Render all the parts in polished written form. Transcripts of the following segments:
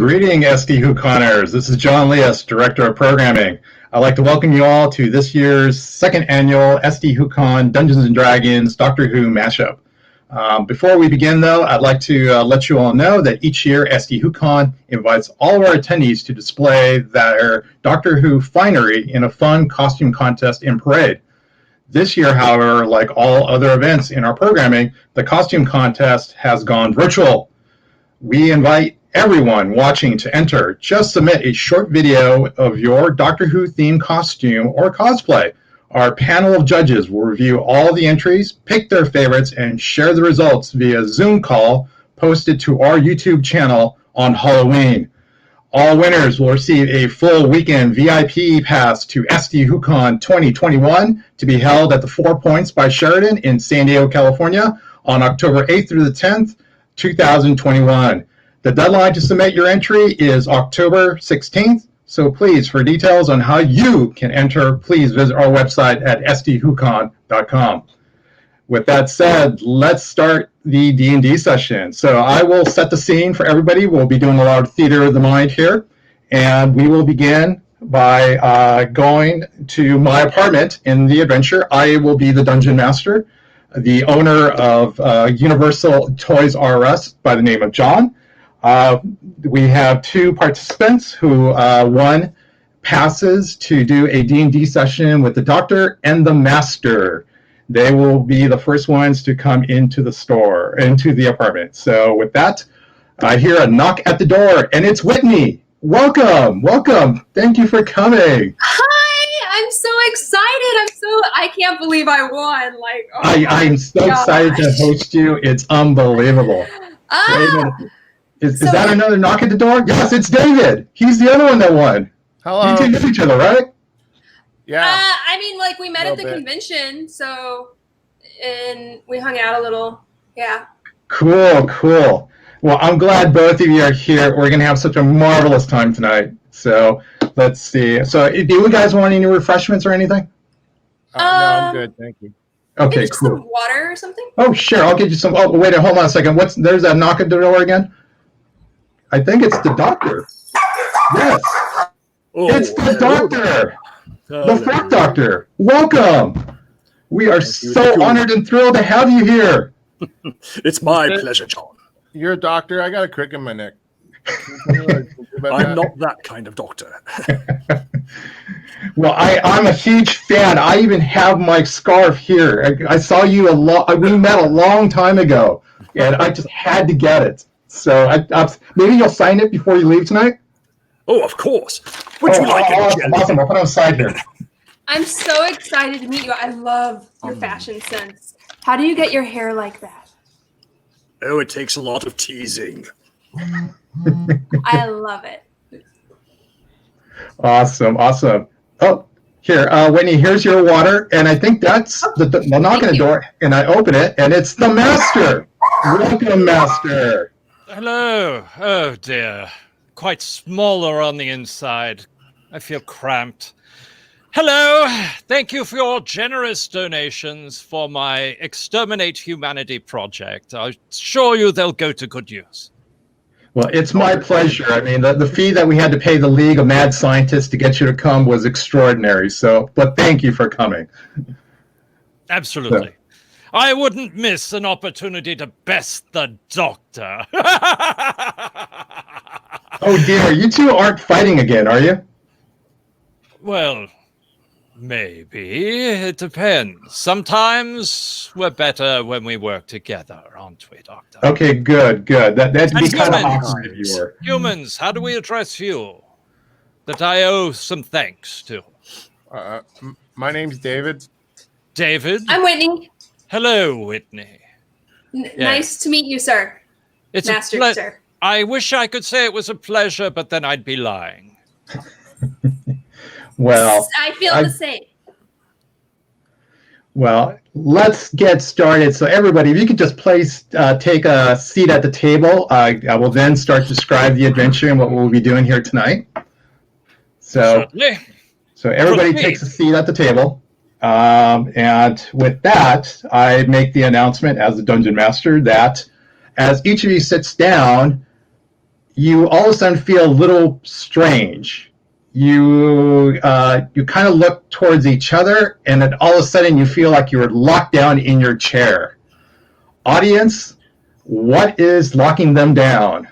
Greeting SD Whoconers. This is John Lias, Director of Programming. I'd like to welcome you all to this year's second annual SD Whocon Dungeons & Dragons Doctor Who Mashup. Before we begin, though, I'd like to let you all know that each year SD Whocon invites all of our attendees to display their Doctor Who finery in a fun costume contest and parade. This year, however, like all other events in our programming, the costume contest has gone virtual. We invite everyone watching to enter. Just submit a short video of your Doctor Who themed costume or cosplay. Our panel of judges will review all the entries, pick their favorites, and share the results via Zoom call posted to our YouTube channel on Halloween. All winners will receive a full weekend VIP pass to SD Whocon 2021 to be held at the 4 Points by Sheridan in San Diego, California on October 8th through the 10th, 2021. The deadline to submit your entry is October 16th, so please, for details on how you can enter, please visit our website at sdwhocon.com. With that said, let's start the D&D session. So I will set the scene for everybody. We'll be doing a lot of theater of the mind here, and we will begin by going to my apartment in the adventure. I will be the Dungeon Master, the owner of Universal Toys R Us by the name of John. We have two participants who, one passes to do a D&D session with the Doctor and the Master. They will be the first ones to come into the apartment. So with that, I hear a knock at the door, and it's Whitney. Welcome. Thank you for coming. Hi, I'm so excited. I can't believe I won. Like, oh I'm so excited to host you. It's unbelievable. Is that another knock at the door? Yes, it's David. He's the other one that won. Hello. You two know each other, right? Yeah. We met at the convention, and we hung out a little. Yeah. Cool. Well, I'm glad both of you are here. We're going to have such a marvelous time tonight. So let's see. So do you guys want any refreshments or anything? No, I'm good. Thank you. Okay, cool. Some water or something? Oh, sure. I'll get you some. Oh, wait, hold on a second. There's that knock at the door again? I think it's the Doctor. Yes. It's the Doctor. The Frat Doctor. Welcome. We are so honored and thrilled to have you here. It's my pleasure, John. You're a doctor? I got a crick in my neck. I'm not that kind of doctor. Well, I'm a huge fan. I even have my scarf here. I saw you we met a long time ago, and I just had to get it. So maybe you'll sign it before you leave tonight? Oh, of course. Would you like it? Awesome. I'll put it on the side here. I'm so excited to meet you. I love your fashion sense. How do you get your hair like that? Oh, it takes a lot of teasing. I love it. Awesome. Oh, here, Whitney, here's your water. And I think that's the knock on the door. And I open it, and it's the Master. Welcome, Master. Hello. Oh, dear. Quite smaller on the inside. I feel cramped. Hello. Thank you for your generous donations for my Exterminate Humanity project. I assure you they'll go to good use. Well, it's my pleasure. I mean, the fee that we had to pay the League of Mad Scientists to get you to come was extraordinary. But thank you for coming. Absolutely. So. I wouldn't miss an opportunity to best the Doctor. Oh, dear. You two aren't fighting again, are you? Well, maybe. It depends. Sometimes we're better when we work together, aren't we, Doctor? Okay, good. That'd be kind of awesome if you were. Humans, how do we address you? That I owe some thanks to. My name's David. David? I'm Whitney. Hello, Whitney. Nice to meet you, sir. It's Master, sir. I wish I could say it was a pleasure, but then I'd be lying. Well, I feel the same. Well, let's get started. So everybody, if you could just take a seat at the table, I will then start to describe the adventure and what we'll be doing here tonight. So everybody takes a seat at the table. And with that, I make the announcement as the Dungeon Master that as each of you sits down, you all of a sudden feel a little strange. You kind of look towards each other, and then all of a sudden you feel like you're locked down in your chair. Audience, what is locking them down?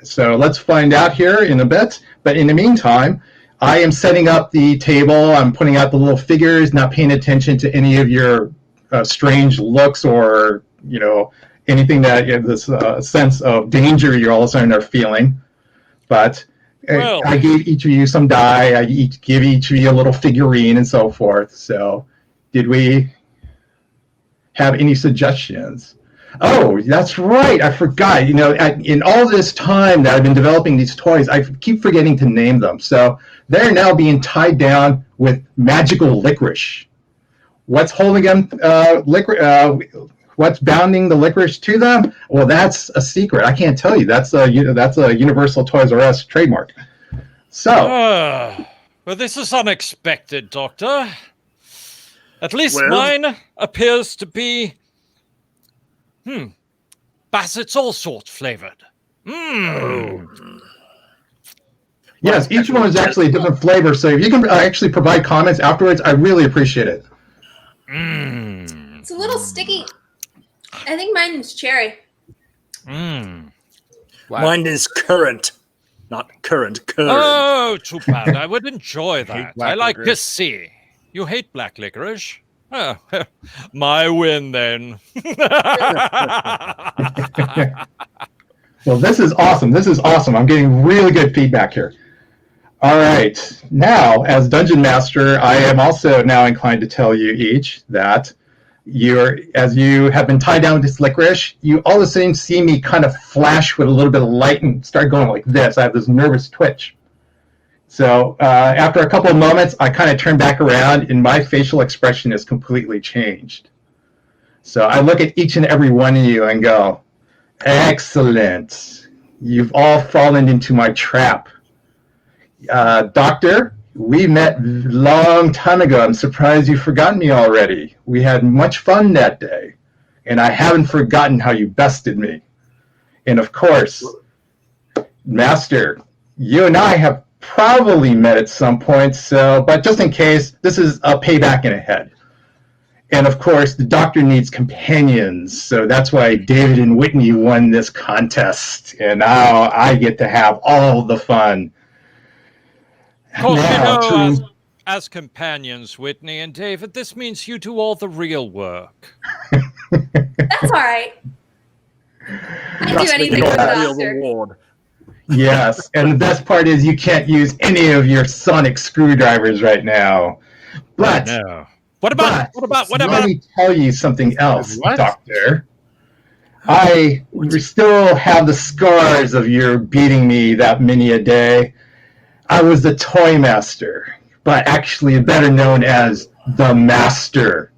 So let's find out here in a bit. But in the meantime, I am setting up the table. I'm putting out the little figures, not paying attention to any of your strange looks or, anything that this sense of danger you all of a sudden are feeling. But I gave each of you some die. I give each of you a little figurine and so forth. So did we have any suggestions? Oh, that's right. I forgot. In all this time that I've been developing these toys, I keep forgetting to name them. So they're now being tied down with magical licorice. What's holding them? What's bounding the licorice to them? Well, that's a secret. I can't tell you. That's a Universal Toys R Us trademark. So. Well, this is unexpected, Doctor. At least mine appears to be, Bassett's Allsort flavored. Yes, each one is actually a different flavor. So if you can actually provide comments afterwards, I really appreciate it. It's a little sticky. I think mine is cherry. Mine is currant, not current. Oh, too bad. I would enjoy that. I like to see. You hate black licorice? Oh, my win then. Well, this is awesome. I'm getting really good feedback here. All right. Now, as Dungeon Master, I am also now inclined to tell you each that as you have been tied down with this licorice, you all of a sudden see me kind of flash with a little bit of light and start going like this. I have this nervous twitch. So after a couple of moments, I kind of turn back around, and my facial expression is completely changed. So I look at each and every one of you and go, excellent. You've all fallen into my trap. Doctor, we met a long time ago. I'm surprised you've forgotten me already. We had much fun that day, and I haven't forgotten how you bested me. And of course, Master, you and I have probably met at some point, but just in case, this is a payback in ahead. And of course, the Doctor needs companions, so that's why David and Whitney won this contest, and now I get to have all the fun. Of course, as companions, Whitney and David, this means you do all the real work. That's all right. I do anything for the Doctor. Yes, and the best part is you can't use any of your sonic screwdrivers right now. But no. What about? Let me tell you something else, Doctor. I still have the scars of your beating me that many a day. I was the Toy Master, but actually better known as the Master.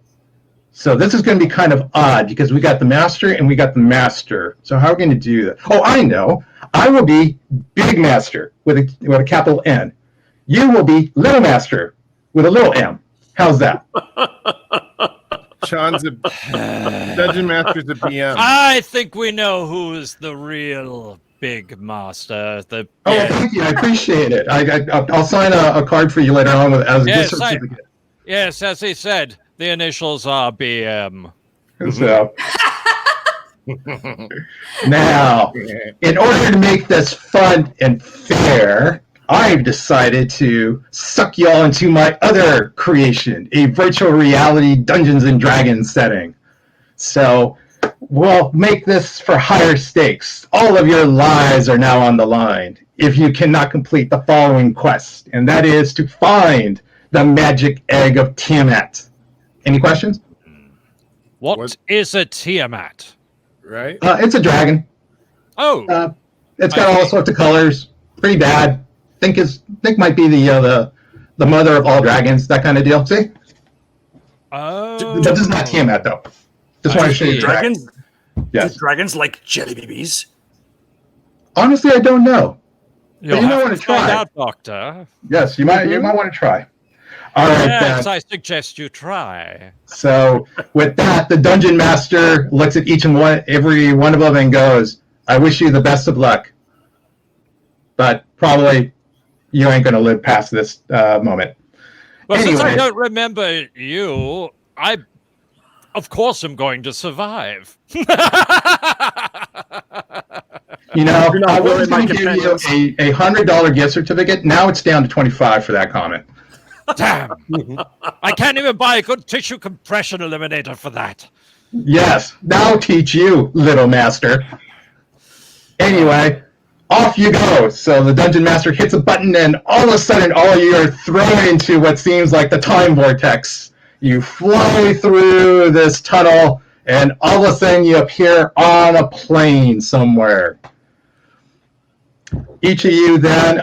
So this is going to be kind of odd because we got the Master and we got the Master. So how are we going to do that? Oh, I know. I will be Big Master with a capital N. You will be Little Master with a little m. How's that? Sean's a Dungeon Master's a BM. I think we know who is the real Big Master. Thank you. I appreciate it. I'll sign a card for you later on as a gift certificate. Yes, as he said, the initials are BM. So. Now, in order to make this fun and fair, I've decided to suck you all into my other creation, a virtual reality Dungeons and Dragons setting. So we'll make this for higher stakes. All of your lives are now on the line if you cannot complete the following quest, and that is to find the magic egg of Tiamat. Any questions? What is a Tiamat? Right? It's a dragon. Oh. It's got all sorts of colors. Pretty bad. Think might be the mother of all dragons, that kind of deal. See? Oh. This is not Tiamat, though. Just want to show you dragons. Yes. Do dragons like jelly babies? Honestly, I don't know. You'll you might have want to to try. find out, Doctor. Yes, you might want to try. All right, yes, then. I suggest you try. So with that, the Dungeon Master looks at each and every one of them and goes, I wish you the best of luck. but probably you ain't going to live past this moment. Well, since I Anyway. don't remember you, I, of course, am going to survive. You know, You're not I was worried, going my to give you companions. a $100 gift certificate. Now it's down to 25 for that comment. Damn. I can't even buy a good tissue compression eliminator for that. Yes, now teach you, little master. Anyway, off you go. So the dungeon master hits a button, and all of a sudden, all of you are thrown into what seems like the time vortex. You fly through this tunnel, and all of a sudden, you appear on a plane somewhere. Each of you then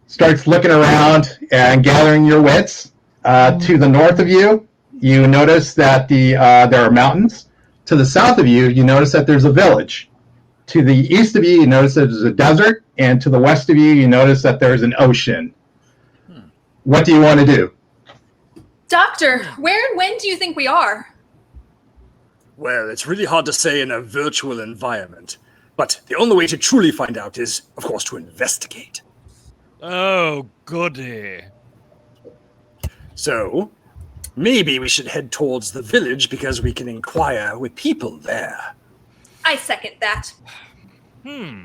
starts looking around and gathering your wits. To the north of you, you notice that there are mountains. To the south of you, you notice that there's a village. To the east of you, you notice that there's a desert. And to the west of you, you notice that there's an ocean. What do you want to do? Doctor, where and when do you think we are? Well, it's really hard to say in a virtual environment. But the only way to truly find out is, of course, to investigate. Oh, goody. So, maybe we should head towards the village because we can inquire with people there. I second that.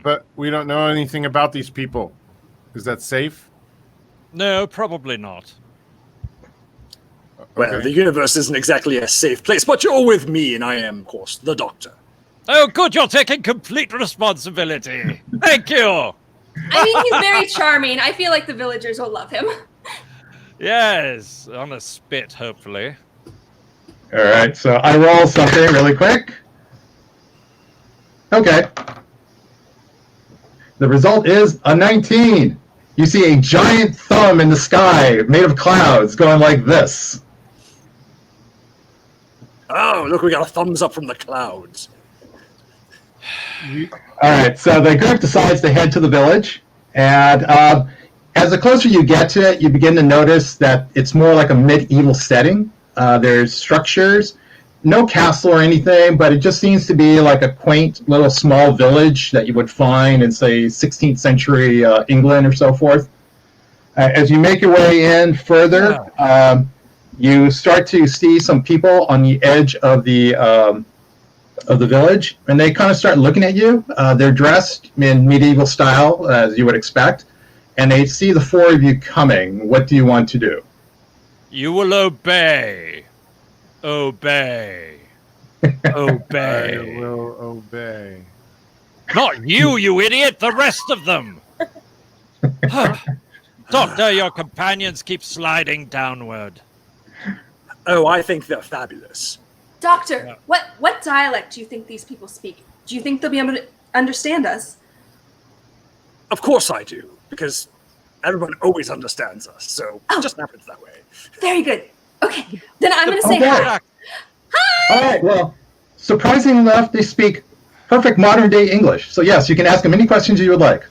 But we don't know anything about these people. Is that safe? No, probably not. Well, Okay. the universe isn't exactly a safe place, but you're with me, and I am, of course, the doctor. Oh, good, you're taking complete responsibility. Thank you. I mean, he's very charming. I feel like the villagers will love him. Yes, on a spit, hopefully. All right, so I roll something really quick. Okay. The result is a 19. You see a giant thumb in the sky made of clouds going like this. Oh, look, we got a thumbs up from the clouds. All right, so the group decides to head to the village, and as the closer you get to it, you begin to notice that it's more like a medieval setting. There's structures, no castle or anything, but it just seems to be like a quaint little small village that you would find in, say, 16th century England or so forth. As you make your way in further, you start to see some people on the edge of the village, and they kind of start looking at you. They're dressed in medieval style, as you would expect, and they see the four of you coming. What do you want to do? You will obey. Obey. Obey. I will obey. Not you, you idiot! The rest of them! Doctor, your companions keep sliding downward. Oh, I think they're fabulous. Doctor, what dialect do you think these people speak? Do you think they'll be able to understand us? Of course I do, because everyone always understands us, so it just happens that way. Very good. Okay, then I'm going to say Okay. hi. All right, well, surprisingly enough, they speak perfect modern-day English. So yes, you can ask them any questions you would like.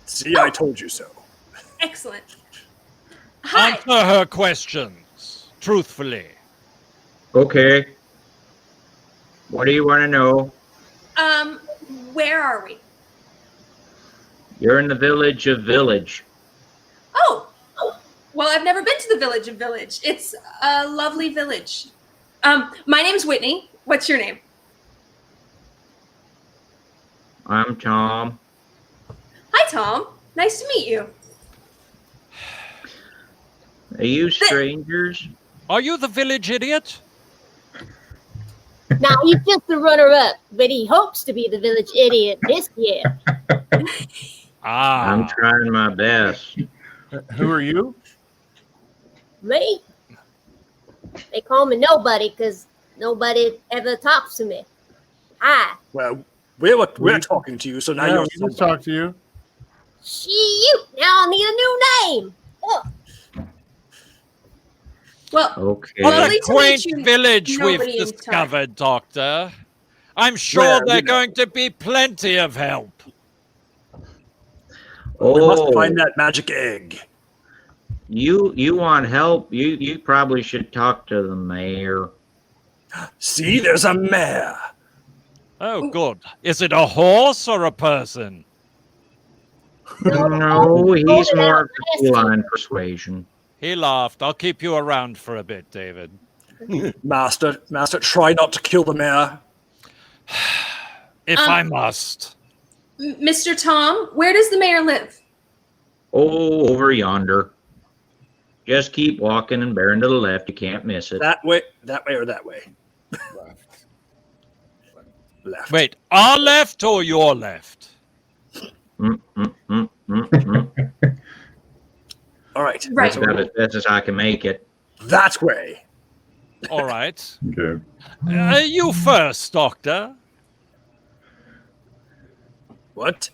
See, I told you so. Excellent. Hi. Answer her questions, truthfully. Okay. What do you want to know? Where are we? You're in the village of Village. Oh, well, I've never been to the village of Village. It's a lovely village. My name's Whitney. What's your name? I'm Tom. Hi, Tom. Nice to meet you. Are you strangers? Are you the village idiot? Now, he's just the runner-up, but he hopes to be the village idiot this year. I'm trying my best. Who are you? Me? They call me nobody because nobody ever talks to me. Hi. Well, we're talking to you, so now Yeah, you're we just somebody. talked to you. Shoot, now I need a new name. Ugh. Well, Okay. What Lovely a to quaint meet you, village we've nobody in discovered, Doctor. I'm sure Well, they're you know. going to be plenty of help. We Oh, must find that magic egg. you want help? You probably should talk to the mayor. See, there's a mare. Oh, good. Is it a horse or a person? No, he's Hold it more out, feline persuasion. He laughed. I'll keep you around for a bit, David. Master, try not to kill the mayor. If I must. Mr. Tom, where does the mayor live? Oh, over yonder. Just keep walking and bearing to the left. You can't miss it. That way, or that way? Left. Wait, our left or your left? Mm, mm, mm, mm, mm. All right. Right. That's about as best as I can make it. That way. All right. Okay. You first, Doctor. What?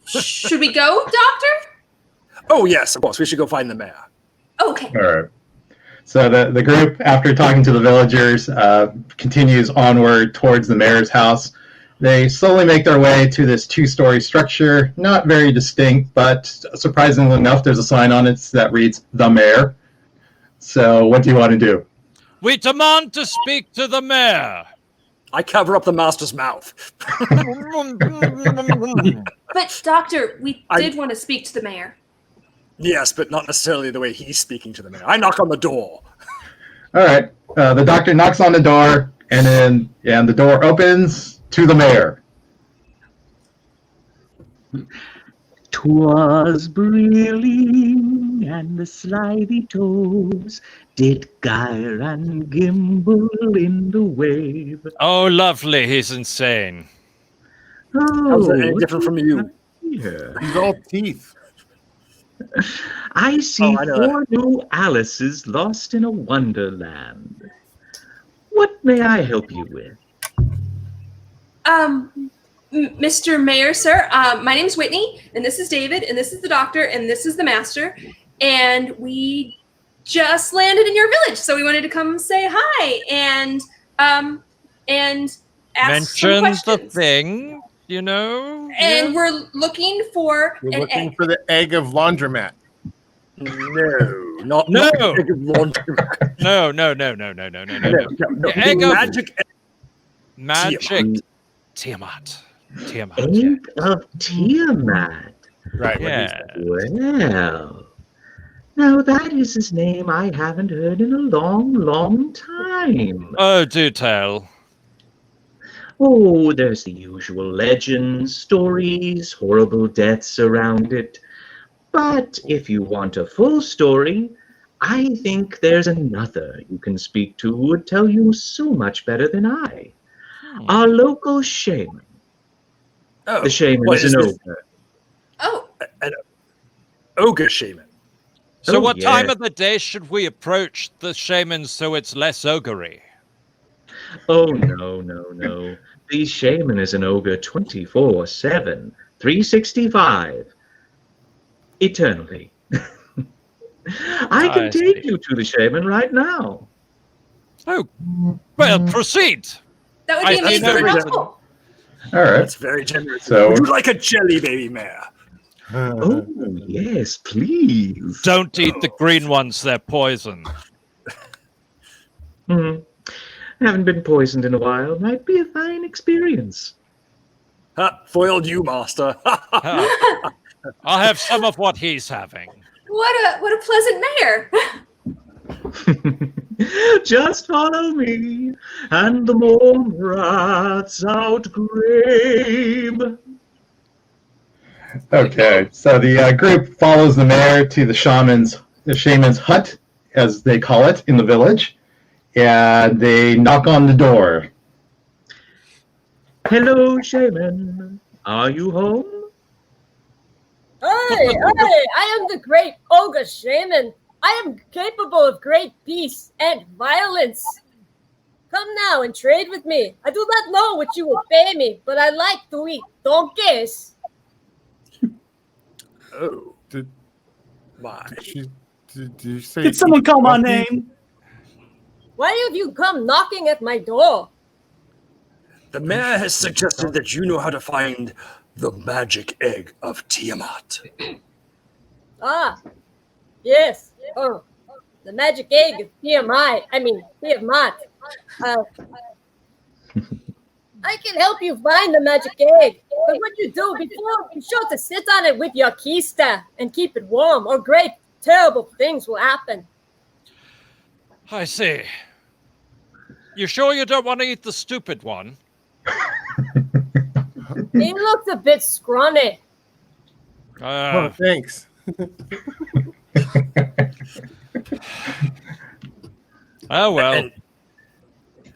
Should we go, Doctor? Oh, yes, of course. We should go find the mayor. Okay. All right. So the group, after talking to the villagers, continues onward towards the mayor's house. They slowly make their way to this two-story structure, not very distinct, but surprisingly enough, there's a sign on it that reads, "The Mayor." So what do you want to do? We demand to speak to the mayor. I cover up the master's mouth. But, Doctor, we did want to speak to the mayor. Yes, but not necessarily the way he's speaking to the mayor. I knock on the door. All right. The doctor knocks on the door, and the door opens to the mayor. 'Twas brilling, and the slithy toes did gyre and gimble in the wave. Oh, lovely. He's insane. How's that any different from you? Yeah. He's all teeth. I see I know that. 4 new Alices lost in a wonderland. What may I help you with? Mr. Mayor, sir, my name's Whitney, and this is David, and this is the doctor, and this is the master, and we just landed in your village, so we wanted to come say hi and ask some Mentions the questions. thing, you know? And we're looking for We're an looking egg. for the egg of laundromat. No, not No. the egg of laundromat. No. No, The egg of magic Tiamat. Egg of Tiamat. Right. Yeah. Well, now that is his name I haven't heard in a long, long time. Oh, do tell. Oh, there's the usual legends, stories, horrible deaths around it. But if you want a full story, I think there's another you can speak to who would tell you so much better than I. Our local shaman. Oh, The shaman what is an this? ogre. Oh, An ogre shaman. So Oh, what time yeah. of the day should we approach the shaman so it's less ogre-y? Oh, no. The shaman is an ogre 24/7, 365. Eternally. I can take you to the shaman right now. Oh, well, proceed. that would be I amazing. know. Helpful. All right. That's very generous. So- Would you like a jelly baby mayor? Oh, yes, please. Don't eat the green ones, they're poison. Haven't been poisoned in a while. Might be a fine experience. Ha, foiled you, master. I'll have some of what he's having. What a pleasant mayor. Just follow me, and the mole rats outgrabe. Okay. So the group follows the mayor to the shaman's hut, as they call it in the village, and they knock on the door. Hello, shaman. Are you home? I am the great ogre shaman. I am capable of great peace and violence. Come now and trade with me. I do not know what you will pay me, but I like to eat donkeys. Oh, Did, my. did you say? Did someone call my name? Why have you come knocking at my door? The mayor has suggested that you know how to find the magic egg of Tiamat. Ah, yes. Oh, the magic egg of Tiamat. I can help you find the magic egg, but when you do, before, be sure to sit on it with your keister and keep it warm, or great, terrible things will happen. I see. You sure you don't want to eat the stupid one? He looks a bit scrawny. Oh, thanks. Oh, well.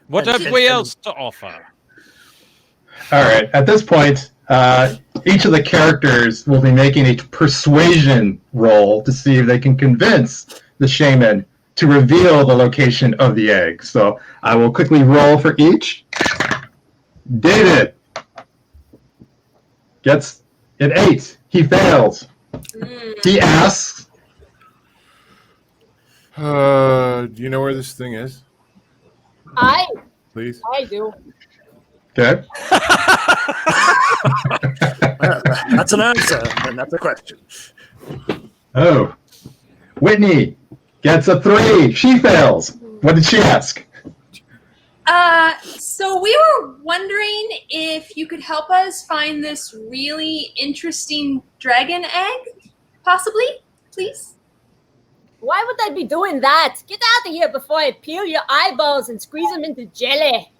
What have we else to offer? All right. At this point, each of the characters will be making a persuasion roll to see if they can convince the shaman to reveal the location of the egg. So I will quickly roll for each. David gets an 8. He fails. He asks, Do you know where this thing is? Please. I do. okay. That's an answer, and that's a question. Oh, Whitney gets a 3. She fails. What did she ask? So we were wondering if you could help us find this really interesting dragon egg, possibly, please? Why would I be doing that? Get out of here before I peel your eyeballs and squeeze them into jelly.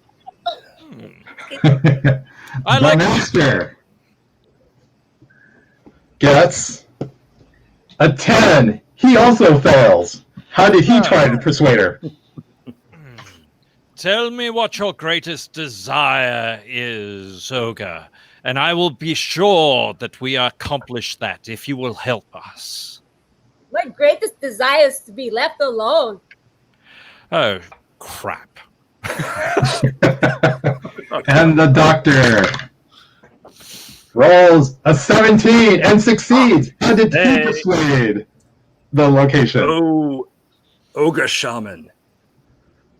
The master gets a 10. He also fails. How did he try to persuade her? Tell me what your greatest desire is, Ogre, and I will be sure that we accomplish that if you will help us. My greatest desire is to be left alone. Oh, crap. And the doctor rolls a 17 and succeeds. How did he persuade the location? Oh, Ogre Shaman.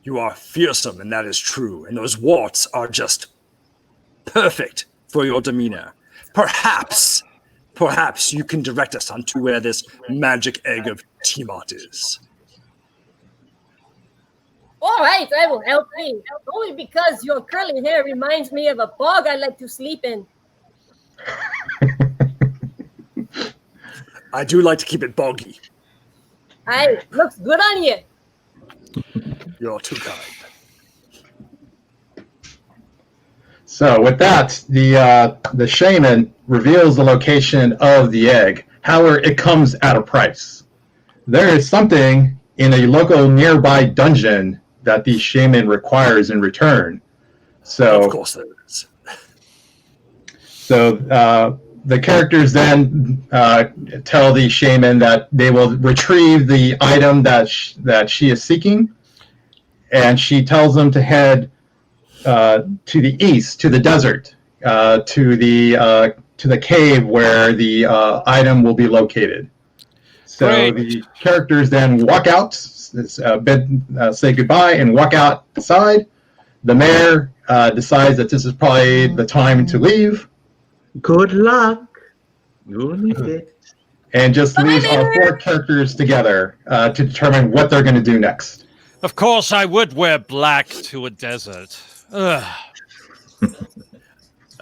You are fearsome, and that is true. And those warts are just perfect for your demeanor. Perhaps you can direct us onto where this magic egg of Tiamat is. All right, I will help you. Only because your curly hair reminds me of a bog I like to sleep in. I do like to keep it boggy. Aye, looks good on you. You're too kind. So with that, the shaman reveals the location of the egg. However, it comes at a price. There is something in a local nearby dungeon that the shaman requires in return. So of course there is. So the characters then tell the shaman that they will retrieve the item that she is seeking, and she tells them to head to the east, to the desert, to the cave where the item will be located. So Great. the characters then walk out, say goodbye, and walk outside. The mayor decides that this is probably the time to leave. Good luck. You'll need it. And just leaves our 4 characters together to determine what they're going to do next. Of course, I would wear black to a desert. Ugh.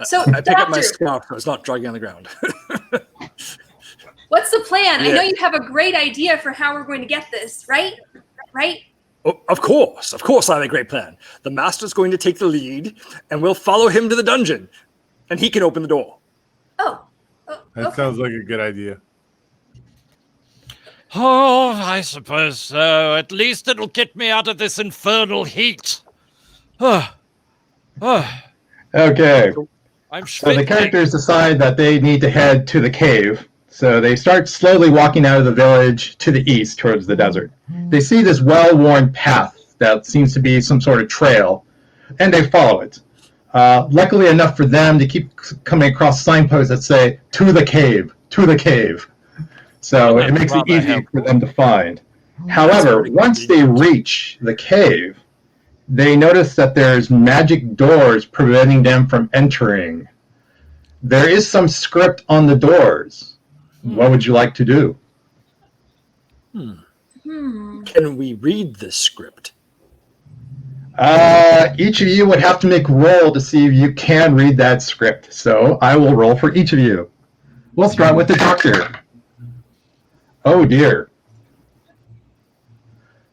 So, I pick up my Doctor, scarf so it's not dragging on the ground. what's the plan? I Yeah. know you have a great idea for how we're going to get this, right? Right? Oh, of course I have a great plan. The master's going to take the lead, and we'll follow him to the dungeon, and he can open the door. Oh, That okay. sounds like a good idea. Oh, I suppose so. At least it'll get me out of this infernal heat. Okay. I'm So the shrinking. characters decide that they need to head to the cave. So they start slowly walking out of the village to the east towards the desert. They see this well-worn path that seems to be some sort of trail, and they follow it. Luckily enough for them to keep coming across signposts that say, to the cave, to the cave. So Well, it makes it rather easy helpful. for them to find. However, once they reach the cave, they notice that there's magic doors preventing them from entering. There is some script on the doors. What would you like to do? Can we read this script? Each of you would have to make a roll to see if you can read that script. So I will roll for each of you. We'll start with the doctor. Oh dear.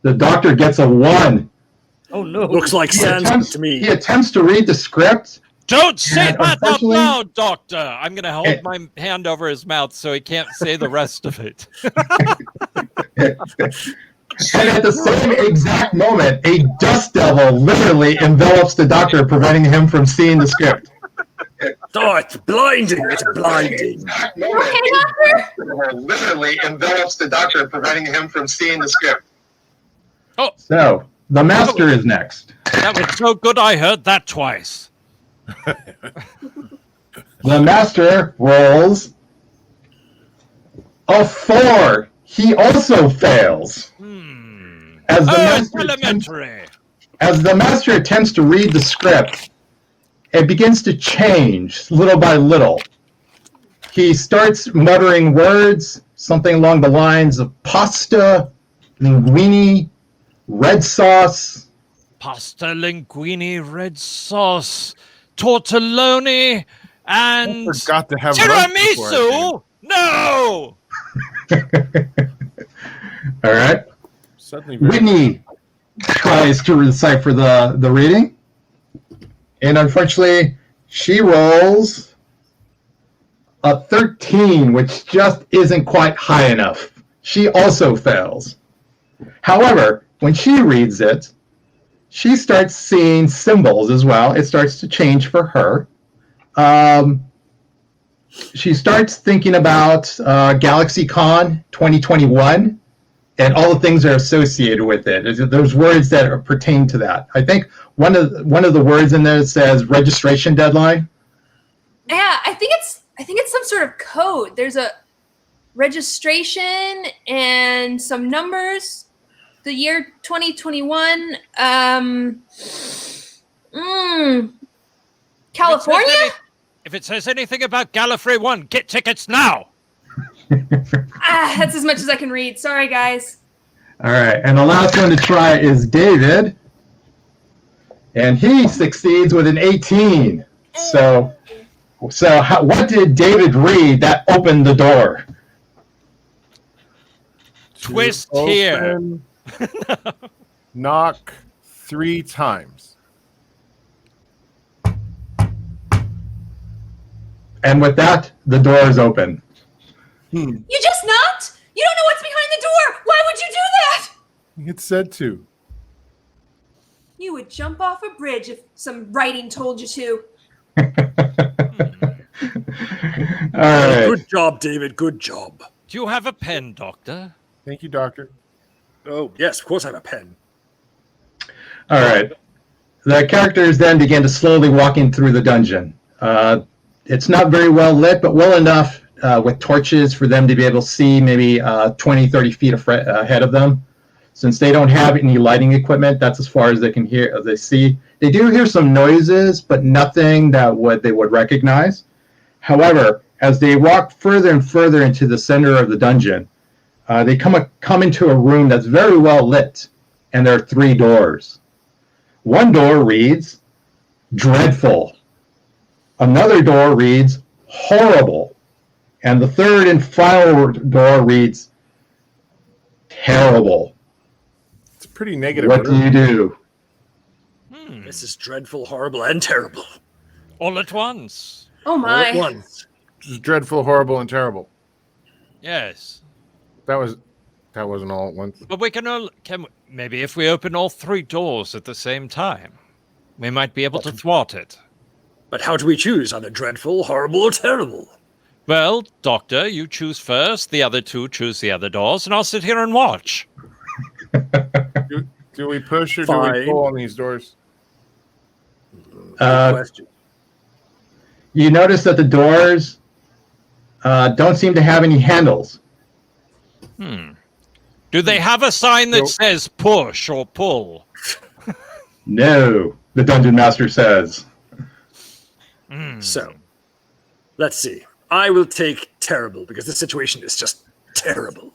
The doctor gets a 1. Oh no! Looks like Sanskrit to me. He attempts to read the script. Don't say And that out unfortunately- loud, Doctor. I'm going to hold my hand over his mouth so he can't say the rest of it. And at the same exact moment, a dust devil literally envelops the doctor, preventing him from seeing the script. Oh, it's blinding! It's blinding. Okay, Doctor? Literally envelops the doctor, preventing him from seeing the script. Oh, So, the master is next. that was so good I heard that twice. The master rolls a 4. He also fails. As the Elementary. As the master attempts to read the script, it begins to change little by little. He starts muttering words, something along the lines of pasta, linguine, red sauce. Pasta, linguine, red sauce, tortelloni, and I forgot to have lunch before I tiramisu. No. All right. came. Suddenly, very- Whitney tries to decipher the reading, and unfortunately, she rolls a 13, which just isn't quite high enough. She also fails. However, when she reads it, she starts seeing symbols as well. It starts to change for her. She starts thinking about GalaxyCon 2021 and all the things that are associated with it. There's words that pertain to that. I think one of the words in there says registration deadline. Yeah, I think it's some sort of code. There's a registration and some numbers. The year 2021. California? If it says anything about Gallifrey 1, get tickets now. That's as much as I can read. Sorry, guys. All right, and the last one to try is David, and he succeeds with an 18. So what did David read that opened the door? Twist open, here. Knock 3 times. And with that, the door is open. You just knocked? You don't know what's behind the door. Why would you do that? It said to. You would jump off a bridge if some writing told you to. All right. Good job, David. Good job. Do you have a pen, Doctor? Thank you, Doctor. Oh, yes, of course I have a pen. All right. The characters then begin to slowly walking through the dungeon. It's not very well lit, but well enough with torches for them to be able to see maybe 20, 30 feet ahead of them. Since they don't have any lighting equipment, that's as far as they can hear, as they see. They do hear some noises, but nothing that they would recognize. However, as they walk further and further into the center of the dungeon, they come into a room that's very well lit, and there are 3 doors. One door reads, dreadful. Another door reads, horrible. And the third and final door reads, terrible. It's a pretty negative. What do you do? This is dreadful, horrible, and terrible. All at once. Oh All my. at once. Just dreadful, horrible, and terrible. Yes. That wasn't all at once. But we maybe if we open all 3 doors at the same time, we might be able to thwart it. But how do we choose? Either dreadful, horrible, or terrible? Well, Doctor, you choose first, the other 2 choose the other doors, and I'll sit here and watch. Do we push or do Fine. we pull on these doors? Good question. You notice that the doors don't seem to have any handles. Do they have a sign that says push or pull? No, the dungeon master says. So, let's see. I will take terrible because the situation is just terrible.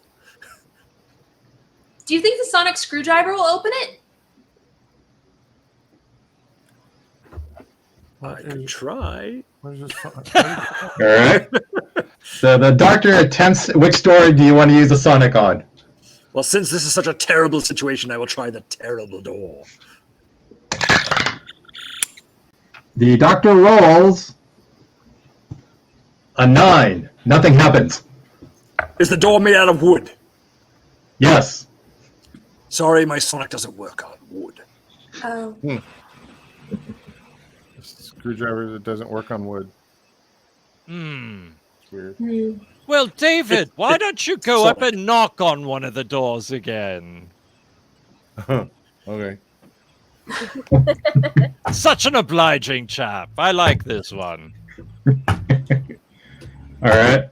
Do you think the sonic screwdriver will open it? I could try. All right. So the doctor attempts. Which door do you want to use the sonic on? Well, since this is such a terrible situation, I will try the terrible door. The doctor rolls a 9. Nothing happens. Is the door made out of wood? Yes. Sorry, my sonic doesn't work on wood. Oh. Screwdriver that doesn't work on wood. Hmm. It's weird. Well, David, why don't you go up and knock on one of the doors again? Okay. Such an obliging chap. I like this one. All right.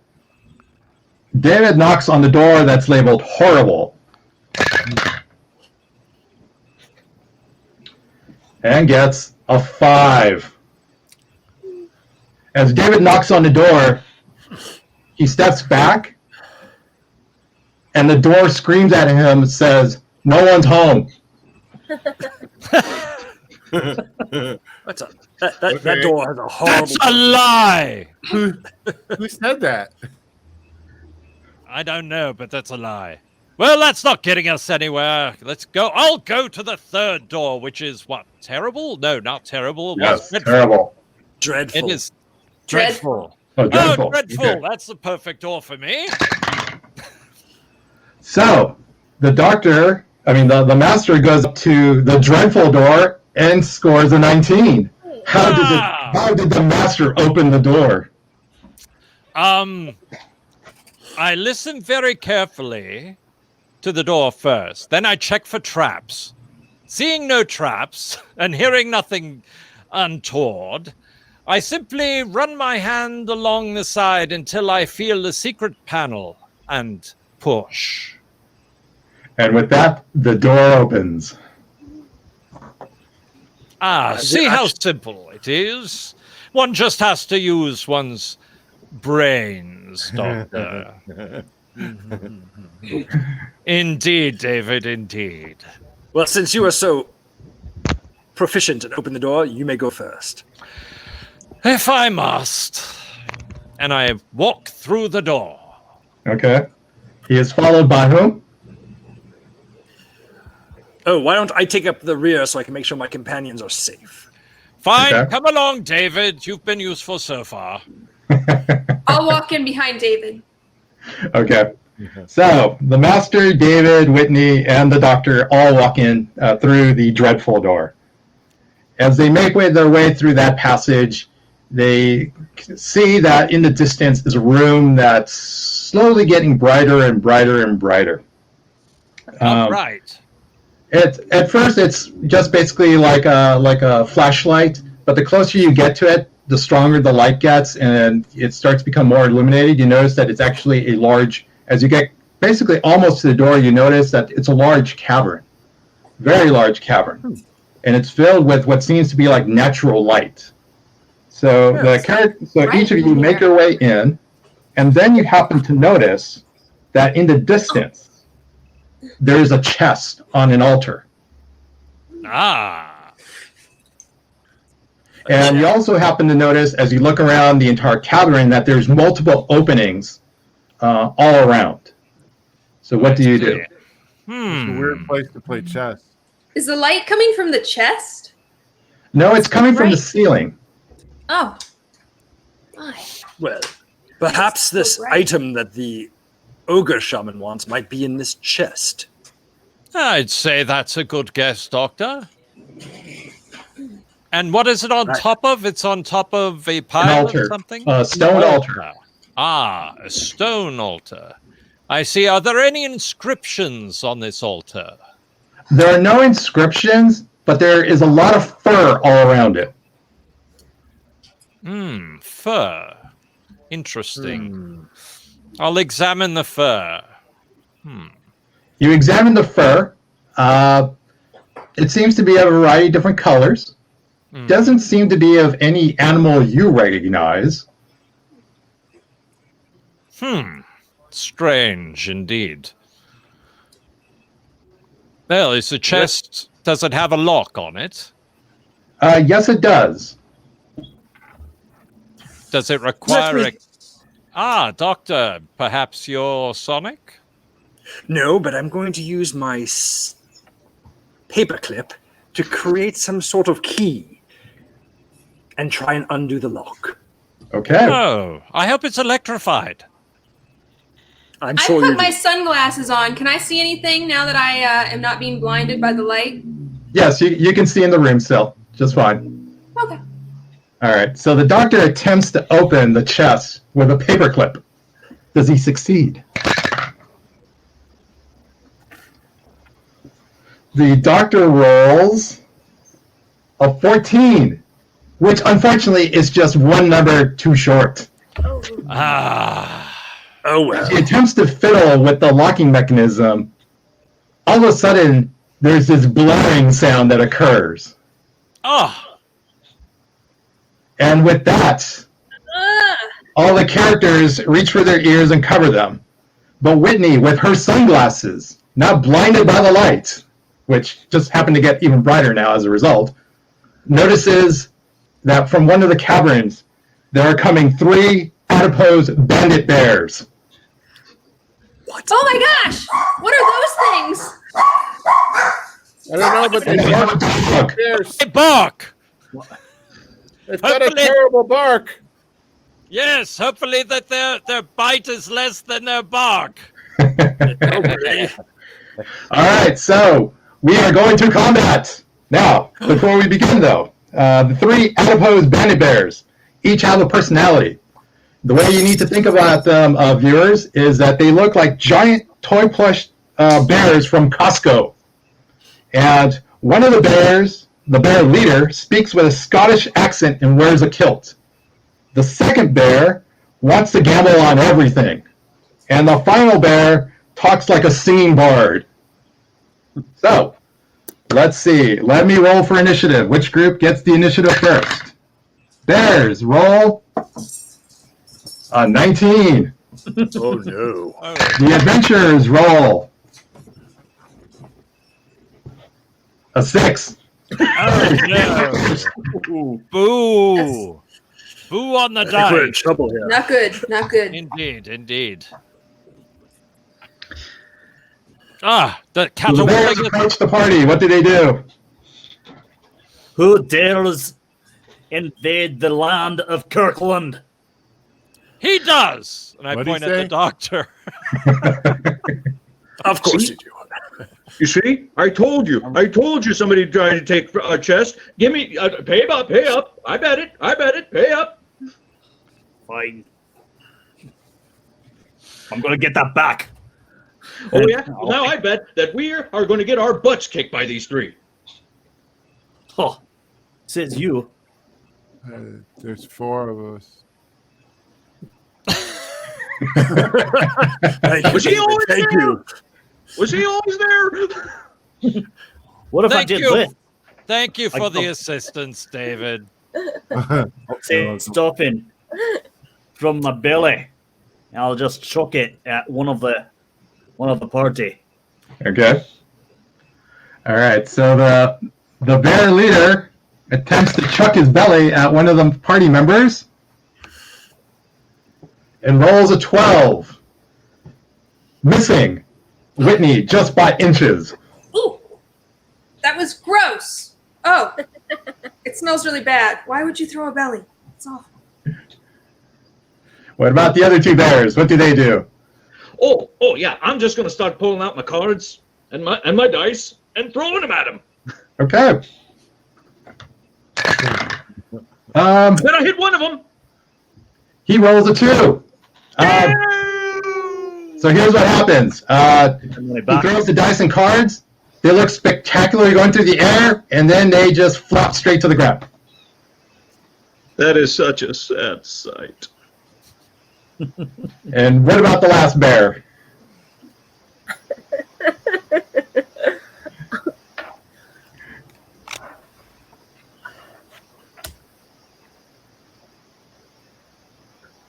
David knocks on the door that's labeled horrible. And gets a 5. As David knocks on the door, he steps back, and the door screams at him and says, "No one's home." That door has a horrible... That's a lie! Who said that? I don't know, but that's a lie. Well, that's not getting us anywhere. Let's go. I'll go to the third door, which is what? Terrible? No, not terrible. Yes, What's terrible. Dreadful. It is dreadful. Oh, dreadful. Oh, dreadful. Okay. That's the perfect door for me. So, the master goes up to the dreadful door and scores a 19. How did the master open the door? I listened very carefully to the door first. Then I checked for traps. Seeing no traps and hearing nothing untoward, I simply run my hand along the side until I feel the secret panel and push. And with that, the door opens. See how simple it is. One just has to use one's brains, Doctor. Indeed, David, indeed. Well, since you are so proficient and open the door, you may go first. If I must. And I walk through the door. Okay. He is followed by whom? Oh, why don't I take up the rear so I can make sure my companions are safe? Fine, Okay. come along, David. You've been useful so far. I'll walk in behind David. Okay. So, the master, David, Whitney, and the doctor all walk in through the dreadful door. As they make their way through that passage, they see that in the distance is a room that's slowly getting brighter and brighter and brighter. All right. At first, it's just basically like a flashlight, but the closer you get to it, the stronger the light gets, and it starts to become more illuminated. You notice that it's actually a large, as you get basically almost to the door, you notice that it's a large cavern, very large cavern, and it's filled with what seems to be like natural light. So each of you make your way in, and then you happen to notice that in the distance, there is a chest on an altar. And you also happen to notice, as you look around the entire cavern, that there's multiple openings all around. So what do you do? It's a weird place to play chess. Is the light coming from the chest? No, it's coming from the ceiling. Oh. My. Well, perhaps this item that the ogre shaman wants might be in this chest. I'd say that's a good guess, Doctor. And what is it on top of? It's on top of a pile or something? A stone altar. A stone altar. I see. Are there any inscriptions on this altar? There are no inscriptions, but there is a lot of fur all around it. Fur. Interesting. I'll examine the fur. You examine the fur. It seems to be of a variety of different colors. Doesn't seem to be of any animal you recognize. Strange indeed. Well, is the chest, does it have a lock on it? Yes, it does. Does it require Doctor, perhaps you're Sonic? No, but I'm going to use my paperclip to create some sort of key and try and undo the lock. Okay. Oh, I hope it's electrified. I'm I sure put you my do. sunglasses on. Can I see anything now that I am not being blinded by the light? Yes, you can see in the room still. Just fine. Okay. All right. So the doctor attempts to open the chest with a paperclip. Does he succeed? The doctor rolls a 14, which unfortunately is just one number too short. Oh, well. He attempts to fiddle with the locking mechanism. All of a sudden, there's this blaring sound that occurs. Oh, And with that, all the characters reach for their ears and cover them. But Whitney, with her sunglasses, not blinded by the light, which just happened to get even brighter now as a result, notices that from one of the caverns, there are coming 3 adipose bandit bears. What? Oh my gosh! What are those things? I don't know, but And they have a dog. hey, bark! It's got a Hopefully- terrible bark. Yes, hopefully that their bite is less than their bark. All right, so we are going to combat. Now, before we begin, though, the 3 adipose bandit bears each have a personality. The way you need to think about them, viewers, is that they look like giant toy plush bears from Costco. And one of the bears, the bear leader, speaks with a Scottish accent and wears a kilt. The second bear wants to gamble on everything. And the final bear talks like a singing bard. So, let's see. Let me roll for initiative. Which group gets the initiative first? Bears, roll a 19. Oh, no. Oh, The adventurers, roll a 6. oh no! Boo! Boo on the I think we're in dice. trouble here. Not good. Not good. Indeed, indeed. The The cattle bears will approach the party. What do they do? Who dares invade the land of Kirkland? He does! And I What'd he point at say? the doctor. Of course you do. You see? I told you somebody tried to take a chest. Give me, pay up. I bet it, pay up. Fine. I'm gonna get that back. Oh yeah? Well, now I bet that we are going to get our butts kicked by these 3. Oh, says you. There's 4 of us. Was he always Thank there? you. Was he always there? What if I Thank did you. this? Thank you for the I- assistance, David. Say stopping from my belly. I'll just chuck it at one of the party. Okay. All right, so the bear leader attempts to chuck his belly at one of the party members and rolls a 12. Missing. Whitney just by inches. Ooh, that was gross. Oh, it smells really bad. Why would you throw a belly? It's awful. What about the other 2 bears? What do they do? Oh yeah. I'm just going to start pulling out my cards and my dice and throwing them at him. Okay. Then I hit one of them. He rolls a 2. So here's what happens. He throws the dice and cards. They look spectacular going through the air, and then they just flop straight to the ground. That is such a sad sight. And what about the last bear?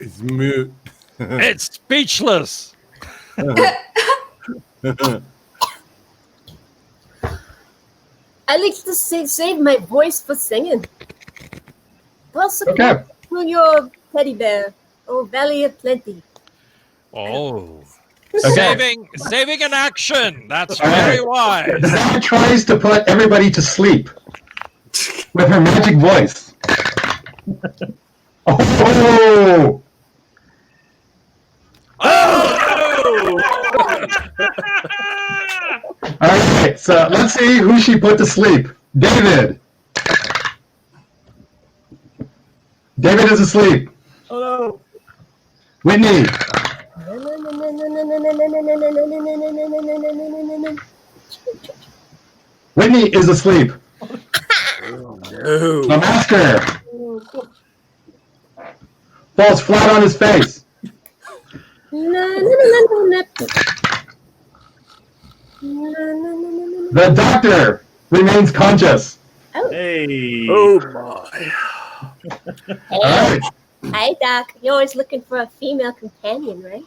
It's moot. It's speechless. I like to save my voice for singing. Possibly Okay. to your teddy bear. Oh, valley of plenty. Oh. Okay. Saving an action. That's All very right. wise. The bag tries to put everybody to sleep with her magic voice. Oh! All right, so let's see who she put to sleep. David. David is asleep. Oh no. Whitney. Whitney is asleep. The master falls flat on his face. The doctor remains conscious. Hey. Oh my. All right. Hi, Doc. You're always looking for a female companion, right?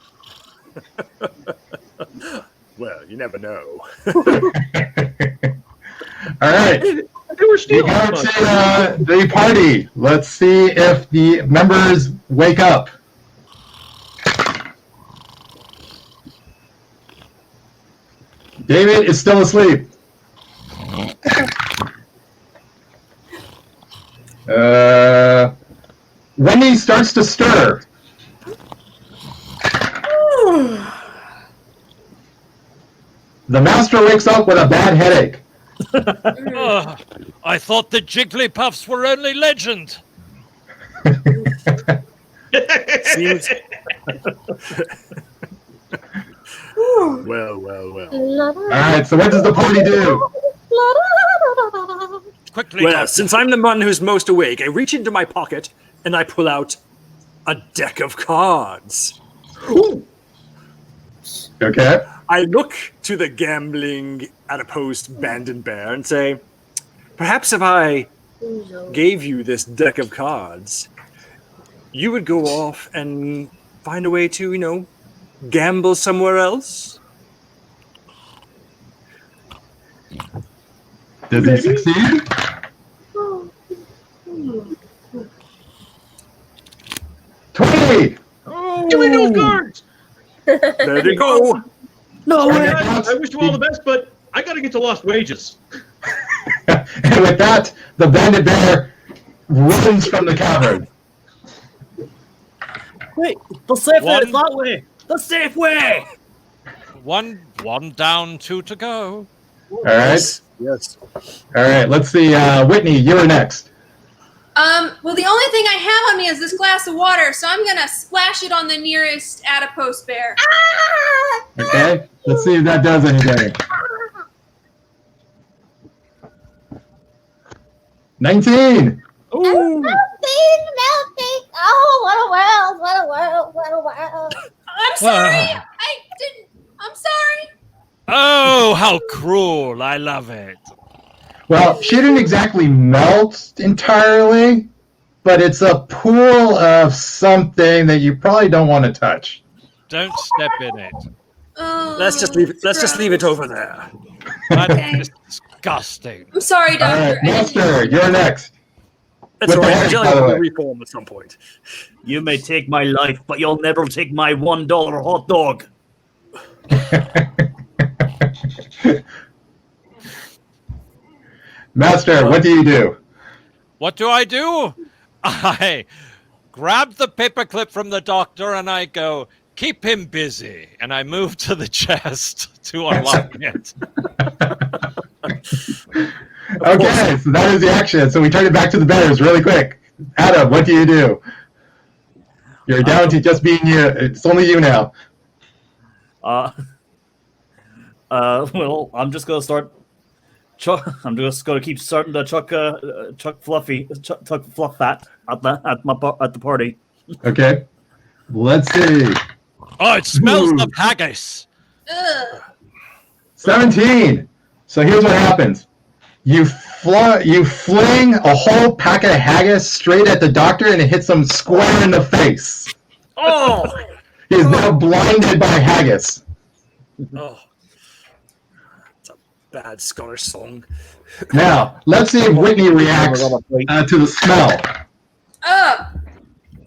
Well, you never know. All right. We go to the party. Let's see if the members wake up. David is still asleep. Wendy starts to stir. The master wakes up with a bad headache. I thought the Jigglypuffs were only legend. Seems. Well. All right, so what does the party do? Quickly, Well, Doctor. since I'm the one who's most awake, I reach into my pocket and I pull out a deck of cards. Okay. I look to the gambling adipose Banded Bear and say, perhaps if I gave you this deck of cards, you would go off and find a way to, gamble somewhere else? Does he succeed? Give me those cards! There they go. No way. I wish you all the best, but I got to get to lost wages. And with that, the bandit bear runs from the cavern. Wait, the safe way One- is that way. The safe way. One down, 2 to go. All right. Yes. All right. Let's see. Whitney, you're next. Well, the only thing I have on me is this glass of water, so I'm gonna splash it on the nearest adipose bear. Okay. Let's see if that does anything. 19. Melting. Oh, what a world. I'm sorry. I'm sorry. Oh, how cruel. I love it. Well, she didn't exactly melt entirely, but it's a pool of something that you probably don't want to touch. Don't step in it. Oh, Let's just leave it. Let's just leave it over there. That's disgusting. I'm sorry, All Doctor. right, Master, you're next. That's With all the right. head, Jelly by the will way. reform at some point. You may take my life, but you'll never take my $1 hot dog. Master, what do you do? What do? I grab the paperclip from the doctor and I go, keep him busy. And I move to the chest to unlock it. Okay, so that is the action. So we turn it back to the bears really quick. Adam, what do you do? You're down to just being you. It's only you now. Well, I'm just gonna start. I'm just gonna keep starting to chuck fluff fat at the party. Okay. Let's see. Oh, it smells of haggis. Ugh. 17. So here's what happens. You fling a whole pack of haggis straight at the doctor and it hits him square in the face. Oh, He is now blinded by haggis. oh, it's a bad Scottish song. Now, let's see if Whitney reacts to the smell. Ugh.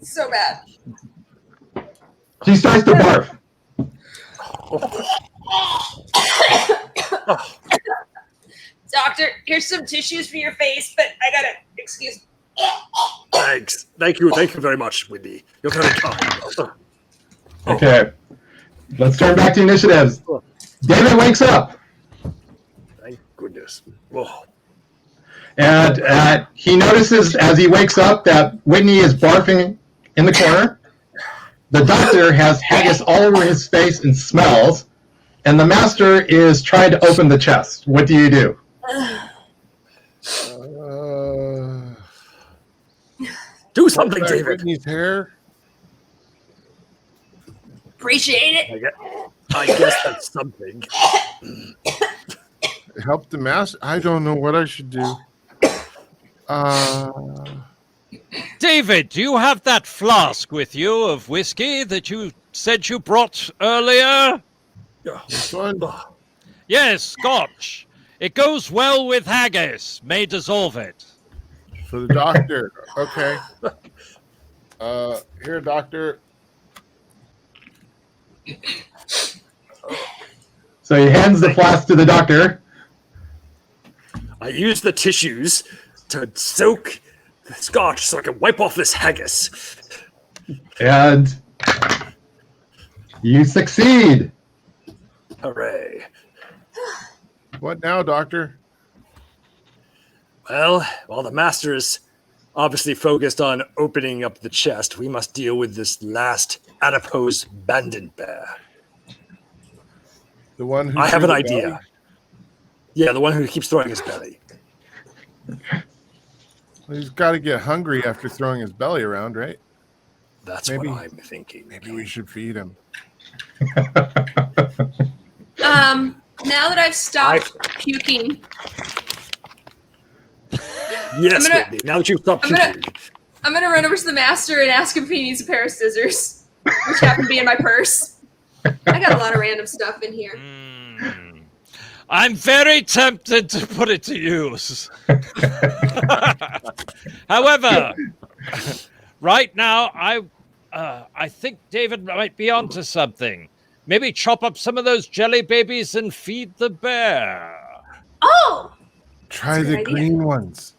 So bad. She starts to barf. Doctor, here's some tissues for your face, but I gotta excuse me. Thanks. Thank you very much, Whitney. You're very kind. Okay. Let's turn back to initiatives. David wakes up. Thank goodness. Oh. And he notices as he wakes up that Whitney is barfing in the corner. The doctor has haggis all over his face and smells. And the master is trying to open the chest. What do you do? Do something, David. Whitney's hair. Appreciate it. I guess that's something. Help the master. I don't know what I should do. David, do you have that flask with you of whiskey that you said you brought earlier? This one? Yes, Scotch. It goes well with haggis. May dissolve it. For the doctor. Okay. Here, doctor. So he hands the flask to the doctor. I use the tissues to soak the scotch so I can wipe off this haggis. And you succeed. Hooray. What now, doctor? Well, while the master is obviously focused on opening up the chest, we must deal with this last adipose bandit bear. The one who I have an threw the idea. belly? Yeah, the one who keeps throwing his belly. Well, he's got to get hungry after throwing his belly around, right? That's what I'm thinking. Maybe we should feed him. Now that I've stopped puking, Yes, Whitney, now that you've stopped puking. I'm gonna run over to the master and ask him if he needs a pair of scissors, which happen to be in my purse. I got a lot of random stuff in here. I'm very tempted to put it to use. However, right now, I think David might be onto something. Maybe chop up some of those jelly babies and feed the bear. Oh! Try the green ones.